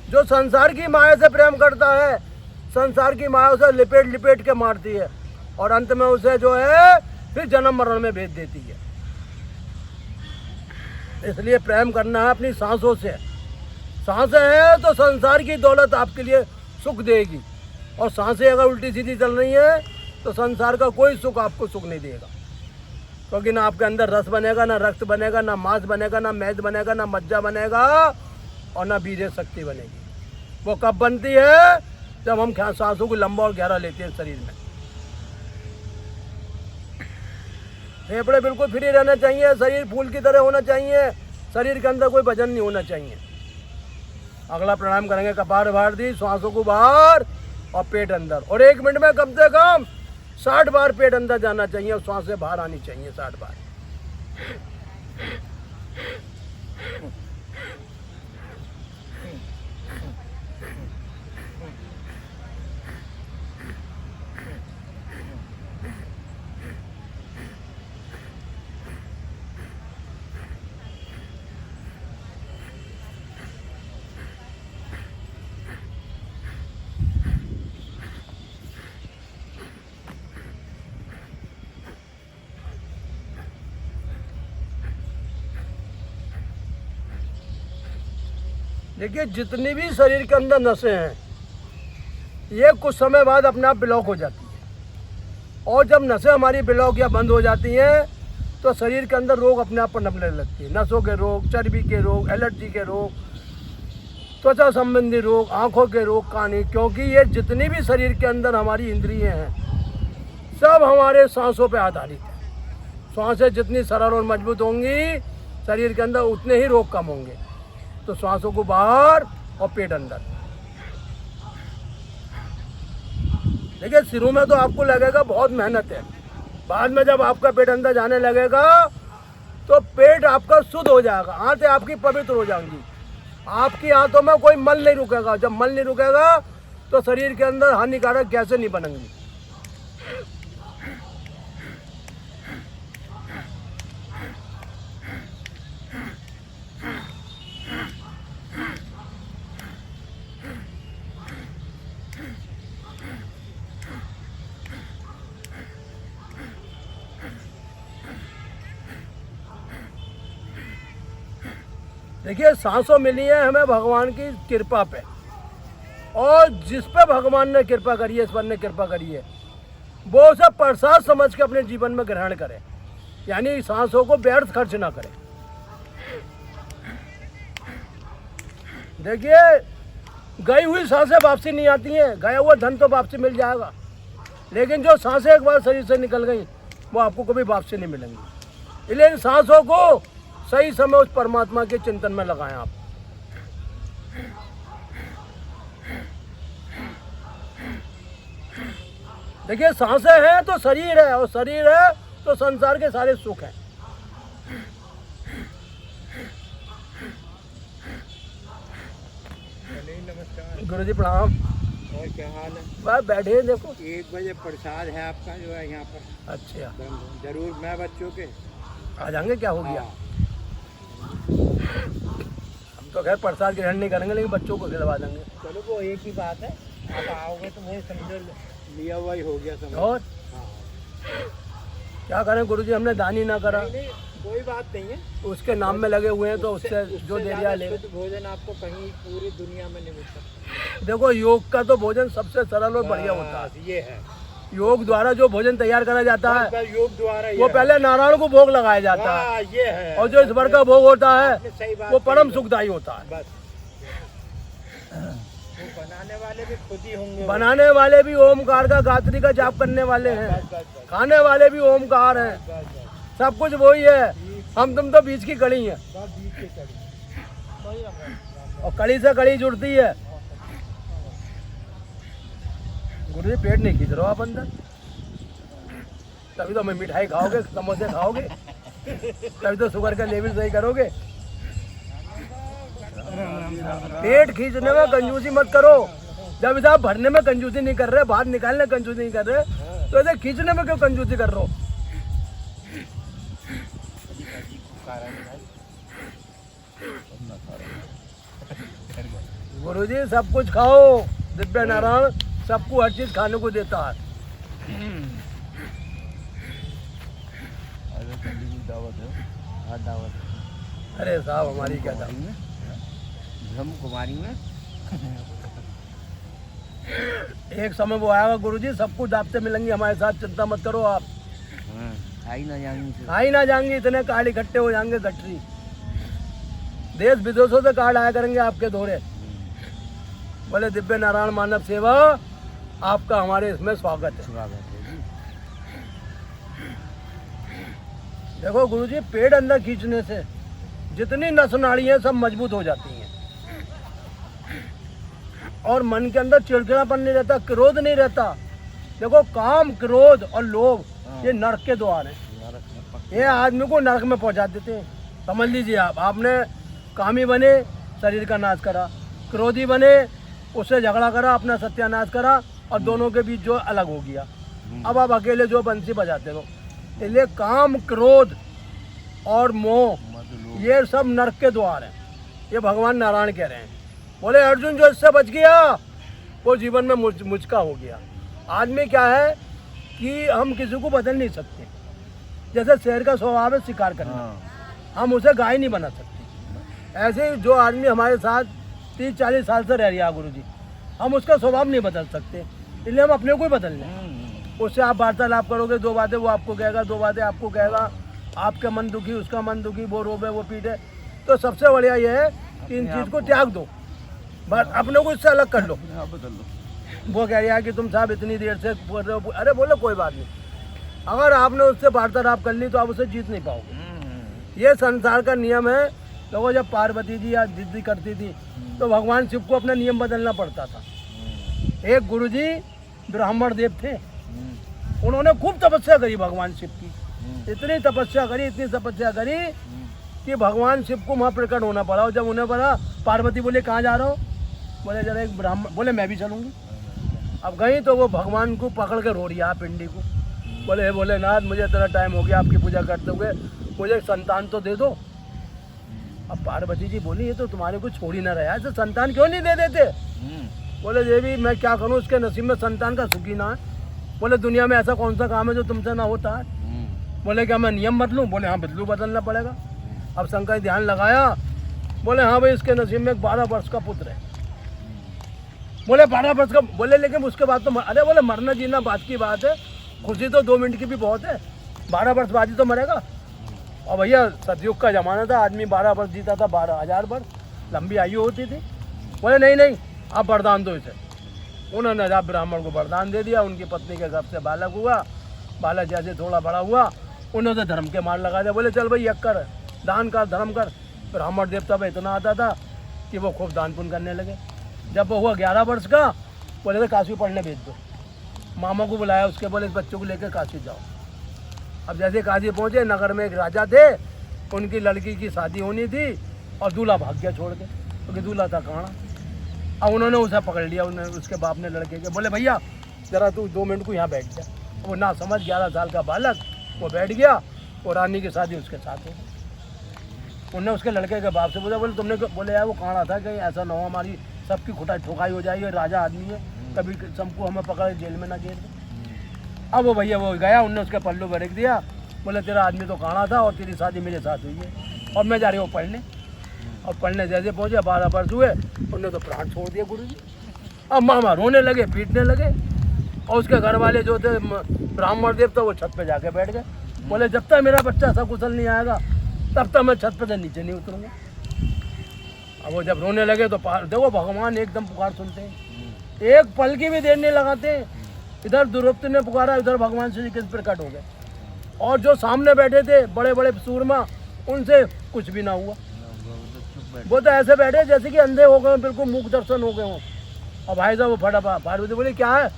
जो संसार की माया से प्रेम करता है, संसार की माया उसे लिपेट लिपेट के मारती है और अंत में उसे जो है फिर जन्म मरण में भेज देती है। इसलिए प्रेम करना है अपनी सांसों से। सांसें हैं तो संसार की दौलत आपके लिए सुख देगी, और सांसें अगर उल्टी सीधी चल रही है तो संसार का कोई सुख आपको सुख नहीं देगा। क्योंकि ना आपके अंदर रस बनेगा, ना रक्त बनेगा, ना मांस बनेगा, ना मेद बनेगा, ना मज्जा बनेगा और ना वीर्य शक्ति बनेगी। वो कब बनती है? जब हम सांसों को लंबा और गहरा लेते हैं शरीर में। फेफड़े बिल्कुल फ्री रहना चाहिए, शरीर फूल की तरह होना चाहिए, शरीर के अंदर कोई वजन नहीं होना चाहिए। अगला प्राणायाम करेंगे कपालभाति, श्वासों को बाहर और पेट अंदर, और 1 मिनट में कम से कम 60 बार पेट अंदर जाना चाहिए और श्वास से बाहर आनी चाहिए 60 बार। देखिए, जितनी भी शरीर के अंदर नसें हैं, ये कुछ समय बाद अपने आप ब्लॉक हो जाती है, और जब नसें हमारी ब्लॉक या बंद हो जाती हैं तो शरीर के अंदर रोग अपने आप पनपने लगती है। नसों के रोग, चर्बी के रोग, एलर्जी के रोग, त्वचा संबंधी रोग, आंखों के रोग, कान, क्योंकि ये जितनी भी शरीर के अंदर हमारी इंद्रियां हैं सब हमारे सांसों पे आधारित है। सांसें जितनी सरल और मजबूत होंगी शरीर के अंदर उतने ही रोग कम होंगे। तो सांसों को बाहर और पेट अंदर। देखिए, शुरू में तो आपको लगेगा बहुत मेहनत है, बाद में जब आपका पेट अंदर जाने लगेगा तो पेट आपका शुद्ध हो जाएगा, आंतें आपकी पवित्र हो जाएंगी, आपकी आंतों में कोई मल नहीं रुकेगा। जब मल नहीं रुकेगा तो शरीर के अंदर हानिकारक गैसें नहीं बनेंगी। देखिए, सांसों मिली है हमें भगवान की कृपा पे, और जिस पे भगवान ने कृपा करी है, ईश्वर ने कृपा करी है, वो उसे प्रसाद समझ के अपने जीवन में ग्रहण करे, यानी सांसों को व्यर्थ खर्च ना करे। देखिए, गई हुई सांसें वापसी नहीं आती हैं, गया हुआ धन तो वापसी मिल जाएगा, लेकिन जो सांसें एक बार शरीर से निकल गई वो आपको कभी वापसी नहीं मिलेंगी। इसलिए इन सांसों को सही समय उस परमात्मा के चिंतन में लगाएं आप। देखिए, सांसें हैं तो शरीर है, और शरीर है तो संसार के सारे सुख हैं। नमस्कार गुरुजी प्रणाम। और क्या हाल है? बस बैठे हैं, देखो 1 बजे प्रसाद है आपका जो है यहाँ पर। अच्छा, जरूर, मैं बच्चों के आ जाएंगे, क्या हो गया। हाँ। हम तो खैर प्रसाद ग्रहण नहीं करेंगे, लेकिन बच्चों को खिलवा देंगे। चलो, वो एक ही बात है, आप आओगे तो मुझे समझो लिया हुआ ही हो गया समझ। और हाँ। क्या करें गुरुजी, हमने दान ही ना करा, नहीं, कोई बात नहीं है। उसके नाम में लगे हुए हैं, तो उससे जो दे दिया ले। शुद्ध भोजन आपको कहीं पूरी दुनिया में नहीं मिल सकता। देखो, योग का तो भोजन सबसे सरल और बढ़िया होता है। ये है, योग द्वारा जो भोजन तैयार करा जाता है बस योग द्वारा वो पहले नारायण को भोग लगाया जाता है, ये है। और जो ईश्वर का भोग होता आपने है सही बात वो परम कही। सुखदायी होता है। बस वो बनाने वाले भी खुद ही होंगे। बनाने वाले भी ओमकार का गायत्री का जाप करने वाले हैं, बस खाने वाले भी ओमकार हैं, बस सब कुछ वही है। हम तुम तो बीच की कड़ी हैं, बीच के कड़ी। और कड़ी से कड़ी जुड़ती है। गुरुजी, पेट नहीं खींच रहा आप अंदर, तभी तो मैं मिठाई खाओगे, समोसे खाओगे, तभी तो शुगर का लेवल सही करोगे। पेट खींचने में कंजूसी मत करो। जब इसे आप भरने में कंजूसी नहीं कर रहे, बाहर निकालने में कंजूसी नहीं कर रहे, तो इसे खींचने में क्यों कंजूसी कर रहे हो। गुरुजी, सब कुछ खाओ, दिव्य नारायण सबको हर चीज खाने को देता है। दावत है, दावत। अरे साहब, हमारी क्या दावत। ब्रह्म कुमारी में एक समय वो आएगा गुरुजी, सबको दावतें मिलेंगी हमारे साथ, चिंता मत करो आप। आई ना जाएंगे आई ना जाएंगे, इतने कार्ड इकट्ठे हो जाएंगे गठरी, देश विदेशों से कार्ड आया करेंगे आपके दौरे। बोले दिव्य नारायण मानव सेवा, आपका हमारे इसमें स्वागत है। स्वागत है जी। देखो गुरुजी, पेड़ अंदर खींचने से जितनी नस नाड़ी है सब मजबूत हो जाती हैं, और मन के अंदर चिड़चिड़ापन नहीं रहता, क्रोध नहीं रहता। देखो काम, क्रोध और लोभ ये नरक के द्वार हैं, ये आदमी को नरक में पहुंचा देते हैं। समझ लीजिए आप, आपने कामी बने शरीर का नाश करा, क्रोधी बने उससे झगड़ा करा, अपना सत्यानाश करा, और दोनों के बीच जो अलग हो गया, अब आप अकेले जो बंसी बजाते हो। इसलिए काम, क्रोध और मोह ये सब नरक के द्वार हैं, ये भगवान नारायण कह रहे हैं। बोले अर्जुन जो इससे बच गया वो जीवन में मुझका हो गया। आदमी क्या है कि हम किसी को बदल नहीं सकते, जैसे शेर का स्वभाव है शिकार करना, हम उसे गाय नहीं बना सकते। ऐसे ही जो आदमी हमारे साथ 30-40 साल से रह रहा है गुरुजी, हम उसका स्वभाव नहीं बदल सकते, इसलिए हम अपने को ही बदल लें। उससे आप वार्तालाप करोगे, 2 बातें वो आपको कहेगा, 2 बातें आपको कहेगा, आपका मन दुखी, उसका मन दुखी, वो रोवे, वो पीटे। तो सबसे बढ़िया ये है कि इन चीज़ को त्याग दो, बस अपने को इससे अलग कर लो। बदल लो। वो कह रहा है कि तुम साहब इतनी देर से बोल रहे हो, अरे बोलो कोई बात नहीं, अगर आपने उससे वार्तालाप कर ली तो आप उसे जीत नहीं पाओगे। ये संसार का नियम है। देखो जब पार्वती जी या जिद्दी करती थी तो भगवान शिव को अपना नियम बदलना पड़ता था। एक गुरुजी ब्राह्मण देव थे, उन्होंने खूब तपस्या करी भगवान शिव की, इतनी तपस्या करी कि भगवान शिव को वहाँ प्रकट होना पड़ा। और जब उन्हें पड़ा, पार्वती बोले कहाँ जा रहा हो, बोले जरा एक ब्राह्मण, बोले मैं भी चलूँगी। अब गई तो वो भगवान को पकड़ के रो रही पिंडी को, बोले भोलेनाथ मुझे इतना टाइम हो गया आपकी पूजा करते हुए, मुझे संतान तो दे दो। अब पार्वती जी बोली ये तो तुम्हारे को छोड़ ही ना रहा है, ऐसे संतान क्यों नहीं दे देते। बोले देवी मैं क्या करूँ, उसके नसीब में संतान का सुखी ना है। बोले दुनिया में ऐसा कौन सा काम है जो तुमसे ना होता है। बोले क्या मैं नियम बदलूँ, बोले हाँ बदलना पड़ेगा। अब शंकर ध्यान लगाया, बोले हाँ भाई इसके नसीब में 12 वर्ष का पुत्र है। बोले 12 वर्ष का, बोले लेकिन उसके बाद तो अरे बोले मरना जीना बात की बात है, खुशी तो 2 मिनट की भी बहुत है, 12 वर्ष बाद ही तो मरेगा। और भैया सतयुग का ज़माना था, आदमी 12 वर्ष जीता था, 12,000 वर्ष लंबी आयु होती थी। बोले नहीं नहीं आप वरदान दो इसे। उन्होंने जब ब्राह्मण को वरदान दे दिया, उनकी पत्नी के गर्भ से बालक हुआ, बालक जैसे थोड़ा बड़ा हुआ उन्होंने धर्म के मार लगा दिया। बोले चल भाई यक कर, दान कर, धर्म कर। ब्राह्मण देवता पे इतना आता था कि वो खूब दान पुण्य करने लगे। जब वो हुआ 11 वर्ष का, बोले तो काशी पढ़ने भेज दो। मामा को बुलाया उसके, बोले इस बच्चों को लेकर काशी जाओ। अब जैसे काशी पहुँचे, नगर में एक राजा थे, उनकी लड़की की शादी होनी थी और दूल्हा भाग गया छोड़ के, क्योंकि दूल्हा था काना। अब उन्होंने उसे पकड़ लिया, उन्होंने उसके बाप ने लड़के के, बोले भैया ज़रा तू 2 मिनट को यहाँ बैठ जा। वो ना समझ 11 साल का बालक वो बैठ गया, और रानी की शादी उसके साथ हो गई। उन्होंने उसके लड़के के बाप से पूछा, बोले तुमने, बोले यार वो काना था, कहीं ऐसा ना हो हमारी सबकी ठोकाई हो जाएगी, राजा आदमी है, कभी सबको हमें पकड़ जेल में ना घेर दे। अब वो भैया वो गया, उनने उसके पल्लू पर रख दिया, बोले तेरा आदमी तो काना था और तेरी शादी मेरे साथ हुई है और मैं जा रही हूँ पढ़ने। और पढ़ने जैसे पहुँचे 12 वर्ष हुए, उन्होंने तो प्राण छोड़ दिया गुरुजी। अब मामा रोने लगे, पीटने लगे, और उसके घर वाले जो थे ब्राह्मण देव, तो वो छत पे जाके बैठ गए। बोले जब तक मेरा बच्चा सकुशल नहीं आएगा तब तक मैं छत पे से नीचे नहीं उतरूँगा। अब वो जब रोने लगे तो देखो भगवान एकदम पुकार सुनते हैं, एक पल की भी देर नहीं लगाते। इधर दुर्योधन ने पुकारा, इधर भगवान श्री कृष्ण प्रकट हो गए, और जो सामने बैठे थे बड़े बड़े सूरमा, उनसे कुछ भी ना हुआ। वो तो ऐसे बैठे जैसे कि अंधे हो गए, बिल्कुल मुख दर्शन हो गए हों। और भाई साहब वो फटा, पार्वती बोले क्या है,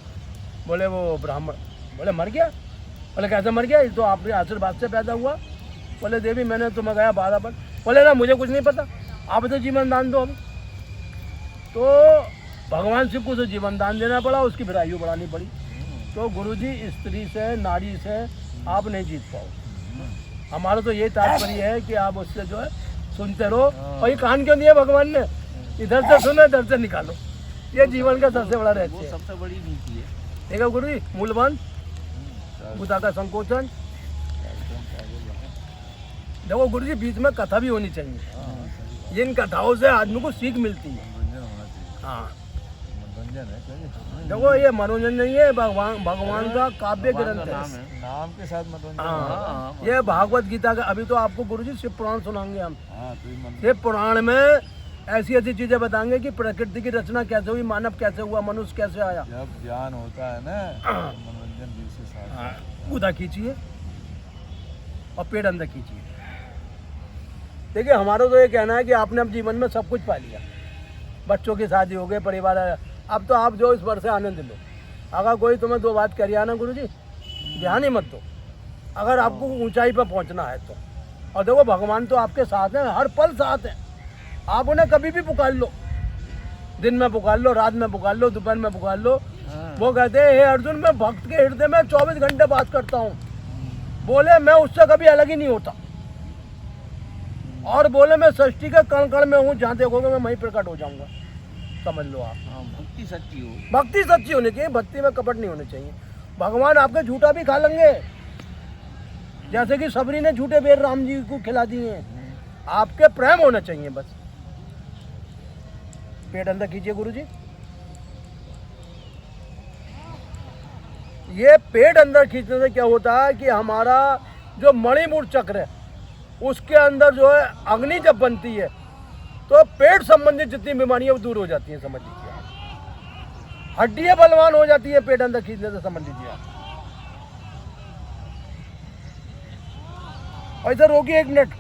बोले वो ब्राह्मण, बोले मर गया। बोले कैसे मर गया, ये तो आपके आशीर्वाद से पैदा हुआ। बोले देवी मैंने तुम्हें गया 12 वर्ष। बोले ना मुझे कुछ नहीं पता, आप तो जीवन दान दो। अभी तो भगवान शिव को उसे जीवन दान देना पड़ा, उसकी फिर आयु बढ़ानी पड़ी। तो गुरुजी स्त्री से, नारी से आप नहीं जीत पाओ। हमारा तो ये तात्पर्य है कि आप उससे जो है सुनते रहो। और ये कान क्यों दिया भगवान ने, इधर से सुनो इधर से निकालो, ये जीवन का सबसे बड़ा रहस्य है, सबसे बड़ी नीति है। देखा गुरुजी, मूलवान बुद्धा का संकोचन। देखो गुरुजी बीच में कथा भी होनी चाहिए, इन कथाओं से आदमी को सीख मिलती है। हाँ मनोरंजन है क्या? देखो ये मनोरंजन नहीं है, भगवान का काव्य ग्रंथ है। नाम के साथ मनोरंजन। हाँ, ये भागवत गीता का। अभी तो आपको गुरुजी शिव पुराण सुनाएंगे हम। हाँ, तो ये शिव पुराण में ऐसी ऐसी चीजें बताएंगे कि प्रकृति की रचना कैसे हुई, मानव कैसे हुआ, मनुष्य कैसे आया। जब ज्ञान होता है ना तो मनोरंजन भी इसके साथ। कूदा खींचिए और पेड़ अंदर खींचिए। देखिए हमारा तो ये कहना है कि आपने अब जीवन में सब कुछ पा लिया, बच्चों की शादी हो गई, परिवार है, अब तो आप जो इस वर्ष से आनंद लो। अगर कोई तुम्हें दो बात करिए ना गुरुजी, ध्यान ही मत दो, अगर आपको ऊंचाई पर पहुंचना है तो। और देखो भगवान तो आपके साथ हैं, हर पल साथ हैं। आप उन्हें कभी भी पुकार लो, दिन में पुकार लो, रात में पुकार लो, दोपहर में पुकार लो। वो कहते हैं हे अर्जुन, मैं भक्त के हृदय में 24 घंटे बात करता हूँ। बोले मैं उससे कभी अलग ही नहीं होता। और बोले मैं सृष्टि के कण कण में हूँ, जहाँ देखोगे मैं वहीं प्रकट हो जाऊंगा। समझ लो आप। भक्ति सच्ची हो, भक्ति सच्ची होनी चाहिए, भक्ति में कपट नहीं होनी चाहिए। भगवान आपके झूठा भी खा लेंगे, जैसे कि सबरी ने झूठे बेर राम जी को खिला दिए हैं। आपके प्रेम होना चाहिए बस। पेट अंदर कीजिए गुरुजी। ये पेट अंदर खींचने से क्या होता है कि हमारा जो मणिमूल चक्र है उसके अंदर जो है अग्नि जब बनती है तो पेट संबंधित जितनी बीमारियां वो दूर हो जाती हैं। समझ लीजिए आप, हड्डियां बलवान हो जाती है पेट अंदर खींचने से। समझ लीजिए आप। ऐसा रोकिए 1 मिनट।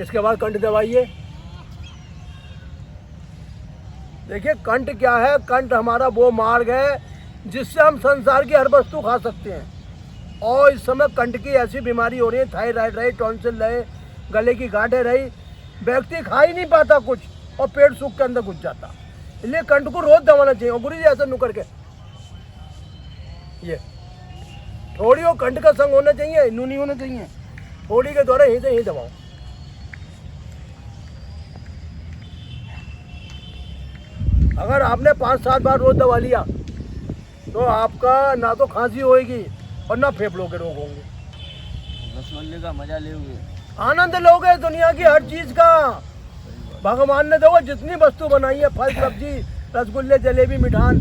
इसके बाद कंठ दबाइए। देखिए कंठ क्या है, कंठ हमारा वो मार्ग है जिससे हम संसार की हर वस्तु खा सकते हैं। और इस समय कंठ की ऐसी बीमारी हो रही है, थायराइड रही, टॉन्सिल रहे, गले की गांठें रही, व्यक्ति खा ही नहीं पाता कुछ और पेट सूख के अंदर घुस जाता। इसलिए कंठ को रोज दबाना चाहिए। और गुरुजी ऐसा नुकर के ये थोड़ी वो कंठ का संग होना चाहिए, इनू नहीं होना चाहिए। थोड़ी के द्वारा यहीं से यहीं दबाओ। अगर आपने 5-7 बार रोज दबा लिया तो आपका ना तो खांसी होएगी और ना फेफड़ों के रोग होंगे। रसगुल्ले का मजा लोगे, आनंद लोगे दुनिया की हर चीज का। भगवान ने देखो जितनी वस्तु बनाई है, फल सब्जी, रसगुल्ले, जलेबी, मिठान,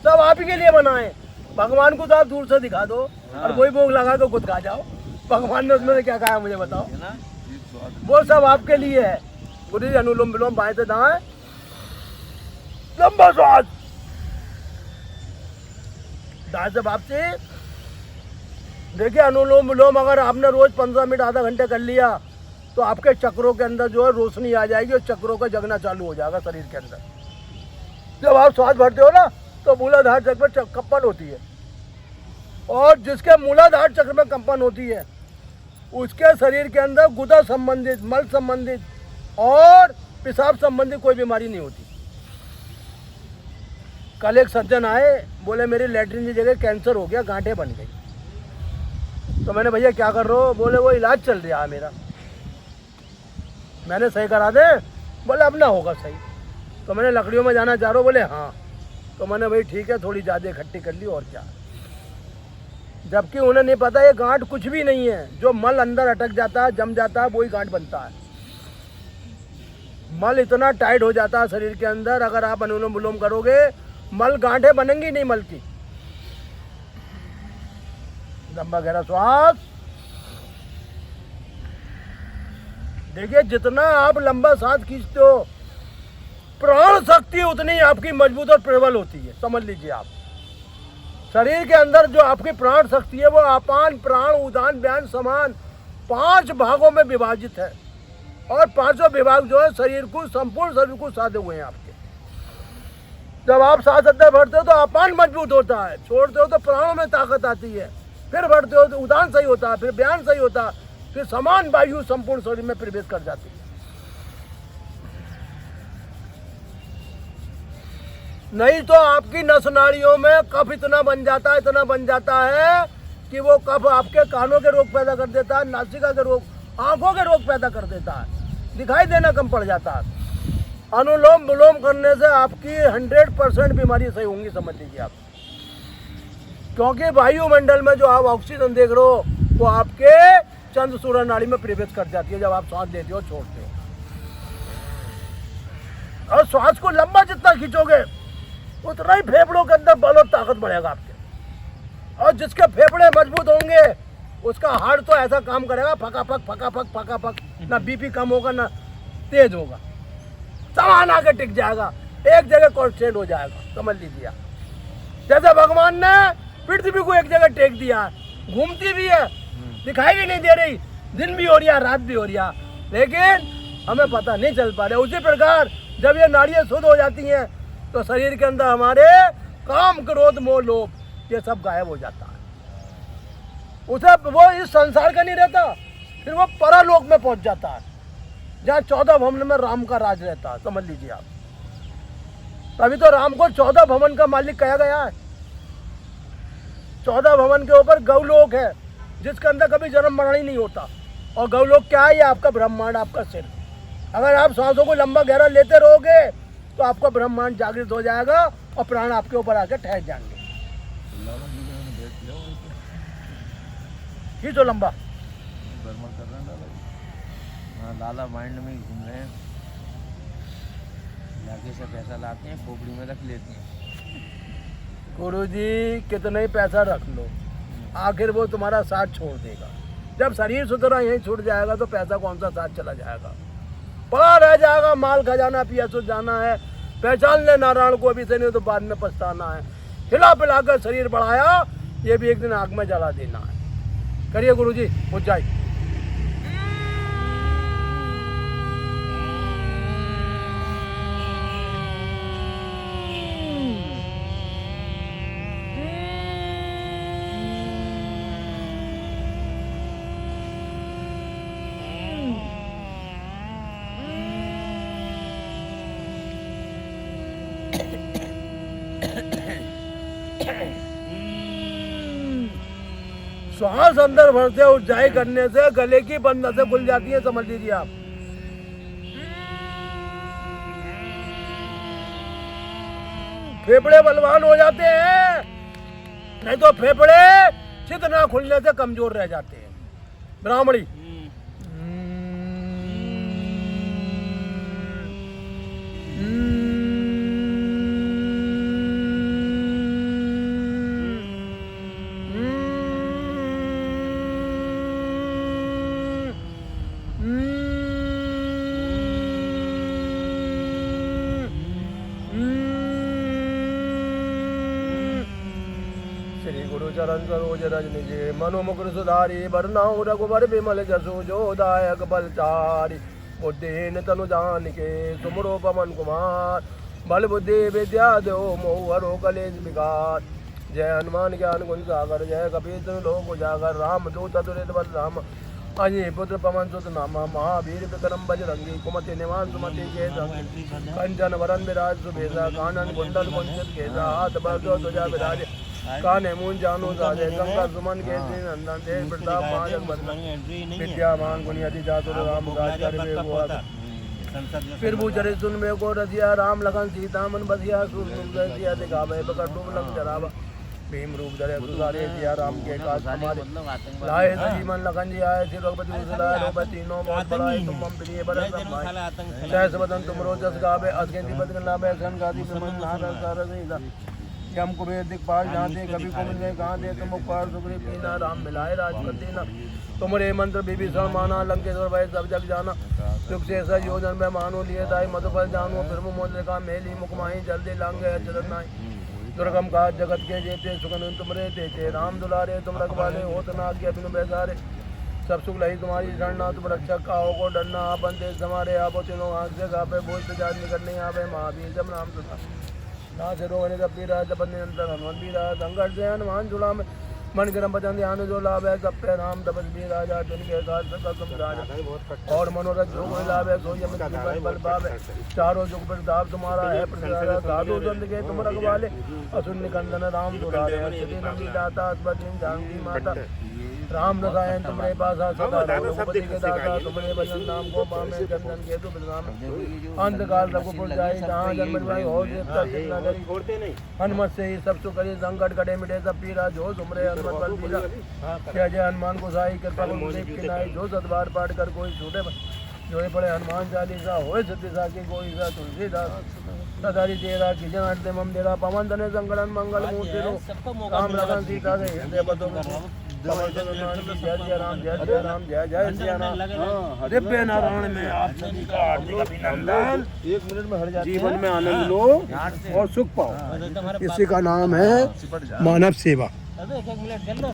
सब आप ही के लिए बनाए। भगवान को तो आप दूर से दिखा दो और कोई भोग लगा तो खुद खा जाओ। भगवान ने उसमें से क्या खाया मुझे बताओ। है ना? वो सब आपके लिए है। गुरु जी अनुलोम विलोम बाएं से दाएं, लंबा श्वास, दाएं से वापसी। देखिए अनुलोम विलोम अगर आपने रोज 15 मिनट आधा घंटे कर लिया तो आपके चक्रों के अंदर जो है रोशनी आ जाएगी और चक्रों का जगना चालू हो जाएगा शरीर के अंदर। जब आप श्वास भरते हो ना तो मूलाधार चक्र में कंपन होती है, और जिसके मूलाधार चक्र में कंपन होती है उसके शरीर के अंदर गुदा संबंधित, मल संबंधित और पेशाब संबंधित कोई बीमारी नहीं होती। कल एक सज्जन आए, बोले मेरी लैट्रिन की जगह कैंसर हो गया, गांठें बन गई। तो मैंने भैया क्या कर रहे हो? बोले वो इलाज चल रहा है मेरा। मैंने सही करा दे? बोले अब ना होगा सही। तो मैंने लकड़ियों में जाना चाह रहे हो? बोले हाँ। तो मैंने भाई ठीक है, थोड़ी ज़्यादा इकट्ठी कर ली और क्या। जबकि उन्हें नहीं पता ये गांठ कुछ भी नहीं है, जो मल अंदर अटक जाता है, जम जाता है, वही गांठ बनता है। मल इतना टाइट हो जाता है शरीर के अंदर, अगर आप अनुलोम विलोम करोगे मल गांठें बनेंगी नहीं मल की। लंबा गहरा श्वास। देखिए जितना आप लंबा सांस खींचते हो प्राण शक्ति उतनी आपकी मजबूत और प्रबल होती है। समझ लीजिए आप, शरीर के अंदर जो आपकी प्राण शक्ति है वो अपान, प्राण, उदान, व्यान, समान 5 भागों में विभाजित है। और 5 विभाग जो है शरीर को, संपूर्ण शरीर को साधे हुए हैं आपके। जब आप सांस अंदर भरते हो तो अपान मजबूत होता है, छोड़ते हो तो प्राणों में ताकत आती है, फिर भरते हो तो उदान सही होता है, फिर व्यान सही होता है, फिर समान वायु संपूर्ण शरीर में प्रवेश कर जाती है। नहीं तो आपकी नस नाड़ियों में कफ इतना बन जाता है, इतना बन जाता है कि वो कफ आपके कानों के रोग पैदा कर देता है, नासिका के रोग, आंखों के रोग पैदा कर देता है, दिखाई देना कम पड़ जाता है। अनुलोम विलोम करने से आपकी 100% बीमारी सही होंगी। समझ लीजिए आप, क्योंकि वायुमंडल में जो आप ऑक्सीजन देख रहे हो वो आपके चंद्र सूर्य नाड़ी में प्रवेश कर जाती है जब आप सांस लेते हो, छोड़ते हो। श्वास को लंबा जितना खींचोगे उतना ही फेफड़ों के अंदर बल और ताकत बढ़ेगा आपके। और जिसके फेफड़े मजबूत होंगे उसका हार्ट तो ऐसा काम करेगा, फकाफक फकाफक फकाफक, ना बीपी कम होगा ना तेज होगा, सामान आके टिक जाएगा, एक जगह कॉन्स्टेंट हो जाएगा। समझ लीजिए आप, जैसे भगवान ने पृथ्वी को एक जगह टेक दिया है, घूमती भी है, दिखाई भी नहीं दे रही, दिन भी हो रही है रात भी हो रही है, लेकिन हमें पता नहीं चल पा रहा। उसी प्रकार जब ये नाड़ियाँ शुद्ध हो जाती हैं तो शरीर के अंदर हमारे काम, क्रोध, मोह, लोभ ये सब गायब हो जाता है। उसे वो इस संसार का नहीं रहता, फिर वो परलोक में पहुंच जाता है जहाँ 14 भवन में राम का राज रहता है। समझ लीजिए आप, तभी तो राम को 14 भवन का मालिक कहा गया है। 14 भवन के ऊपर गौलोक है जिसके अंदर कभी जन्म मरण ही नहीं होता। और गौलोक क्या है? ये आपका ब्रह्मांड, आपका सिर। अगर आप सांसों को लंबा गहरा लेते रहोगे तो आपका ब्रह्मांड जागृत हो जाएगा और प्राण आपके ऊपर आकर ठहर जाएंगे। ही तो लंबा बर्मा कर रहे हैं लाला जी। हाँ, लाला माइंड में ही घूम रहे हैं, लाके से पैसा लाते हैं, खोपड़ी में रख लेते हैं। गुरुजी कितना ही पैसा रख लो, आखिर वो तुम्हारा साथ छोड़ देगा। जब शरीर सुधरा यहीं छूट जाएगा तो पैसा कौन सा साथ चला जाएगा, पड़ा रह जाएगा। माल खजाना पिया सो जाना है, पहचान ले नारायण को अभी से, नहीं तो बाद में पछताना है। हिला पिलाकर शरीर बढ़ाया, ये भी एक दिन आग में जला देना है। करिए गुरुजी, ऊंचाई। श्वास अंदर भरते ऊंचाई करने से गले की बंद नसें खुल जाती है। समझ लीजिए आप, फेफड़े बलवान हो जाते हैं, नहीं तो फेफड़े चित ना खुलने से कमजोर रह जाते हैं। ब्राह्मणी चरण सरोज रज निजे मनु मुकुर सुधारी बरनाऊ रघुबर बिमल जसु जो दायक बलचारी बुद्धिहीन तनु जानिके सुमरो पवन कुमार बल बुद्धि विद्या दो मोह हरो कलेश विकार। जय हनुमान ज्ञान गुण सागर जय कपीर लोक उजागर राम दूत अतुलित बल राम अजय पुत्र पवन सुत नामा महावीर विक्रम बजरंगी कुमति निवास सुमति के संगी कंचन वरन विराज सुबेसा कानन कुंडल कुंचित केसा हाथ बरदो तुझा विराज काने मुन जानो साजे गंगा सुमन के नंदन देव प्रताप महाजन बंदन विद्यामान गुणियति चातुर राम काज करे फिर पूछरे सुन में को रसिया राम लगन सीता मन बसिया सुरसिया दिखावे बकर डूब लंग जरावा भीम रूप धरे सुधारे सिया राम के काज हमारे लाए सजी मन लगन जी आए श्री रघुपति सुधार रोपति नो बहुत बड़ाई तुम हम प्रिय बरस समाई जय सबदन तुम रोजस गावे असगेंति बदन लावे सन गादी मन नार सार सीधा यम कुबेर दिखपाल जाते कभी को मिले कहाँ दे तुम उपकार सुग्रीव पीना राम मिलाए राजपति देना तुमरे मंत्र विभीषण माना लंकेश्वर भय सब जग जाना सुख से ऐसा योजन में मानो लिए दाई मधुफल जानो फिर मुद्रिका मेली मुखमाही जल्दी लांगे अचरत नाई दुर्गम काज जगत के जेते सुगन तुमरे तेते राम दुलारे तुम रखवाले होत ना आज्ञा बिनु बैसारे सब सुख लही तुम्हारी शरणा तुम रक्षक काहो को डरना आपन देश हमारे आपो तीनों आँख से गापे बोल से जात निकट नहीं आवे महावीर जब नाम सुना ना से रोग जब पीरा जब निरंतर हनुमान पीरा संकट से हनुमान जुड़ा में मन क्रम बचन ध्यान जो लाभ है सब पे राम तपस भी राजा जिनके काज सकल तुम राजा और मनोरथ जो कोई लाभ है सो यम बल पावे चारों जुग प्रताप तुम्हारा है प्रसाद साधु संत के तुम रखवाले असुर निकंदन राम दुलारे अष्टि नंदी दाता अस्पति जानकी माता राम रसायन तुम्हारे पास सदा रघुपति के दाता तुम्हारे भजन नाम को पामे चंदन के तु बिराम अंतकाल रघुपुर जाई जहाँ जन्म भाई हो नगरी हनुमत से ही सब सुख करी संकट कटे मिटे सब पीरा जो तुमरे हनुमत बल पीरा जय जय हनुमान गोसाई कृपा जो सतबार पाठ कर कोई छूटे जोड़े पड़े हनुमान चालीसा होए सत्यसा की कोई सा तुलसीदास सदारी तेरा किजन आरते मम तेरा पवन तने संगलन मंगल मूर्ति रो राम लगन सीता से हृदय बदो जय जय राम जय जय राम जय जय सिया राम दिव्य नारायण में आप सभी का हार्दिक अभिनंदन। 1 मिनट में हट जाती है। जीवन में आनंद लो और सुख पाओ, इसी का नाम है मानव सेवा। अबे एक मिनट चल लो।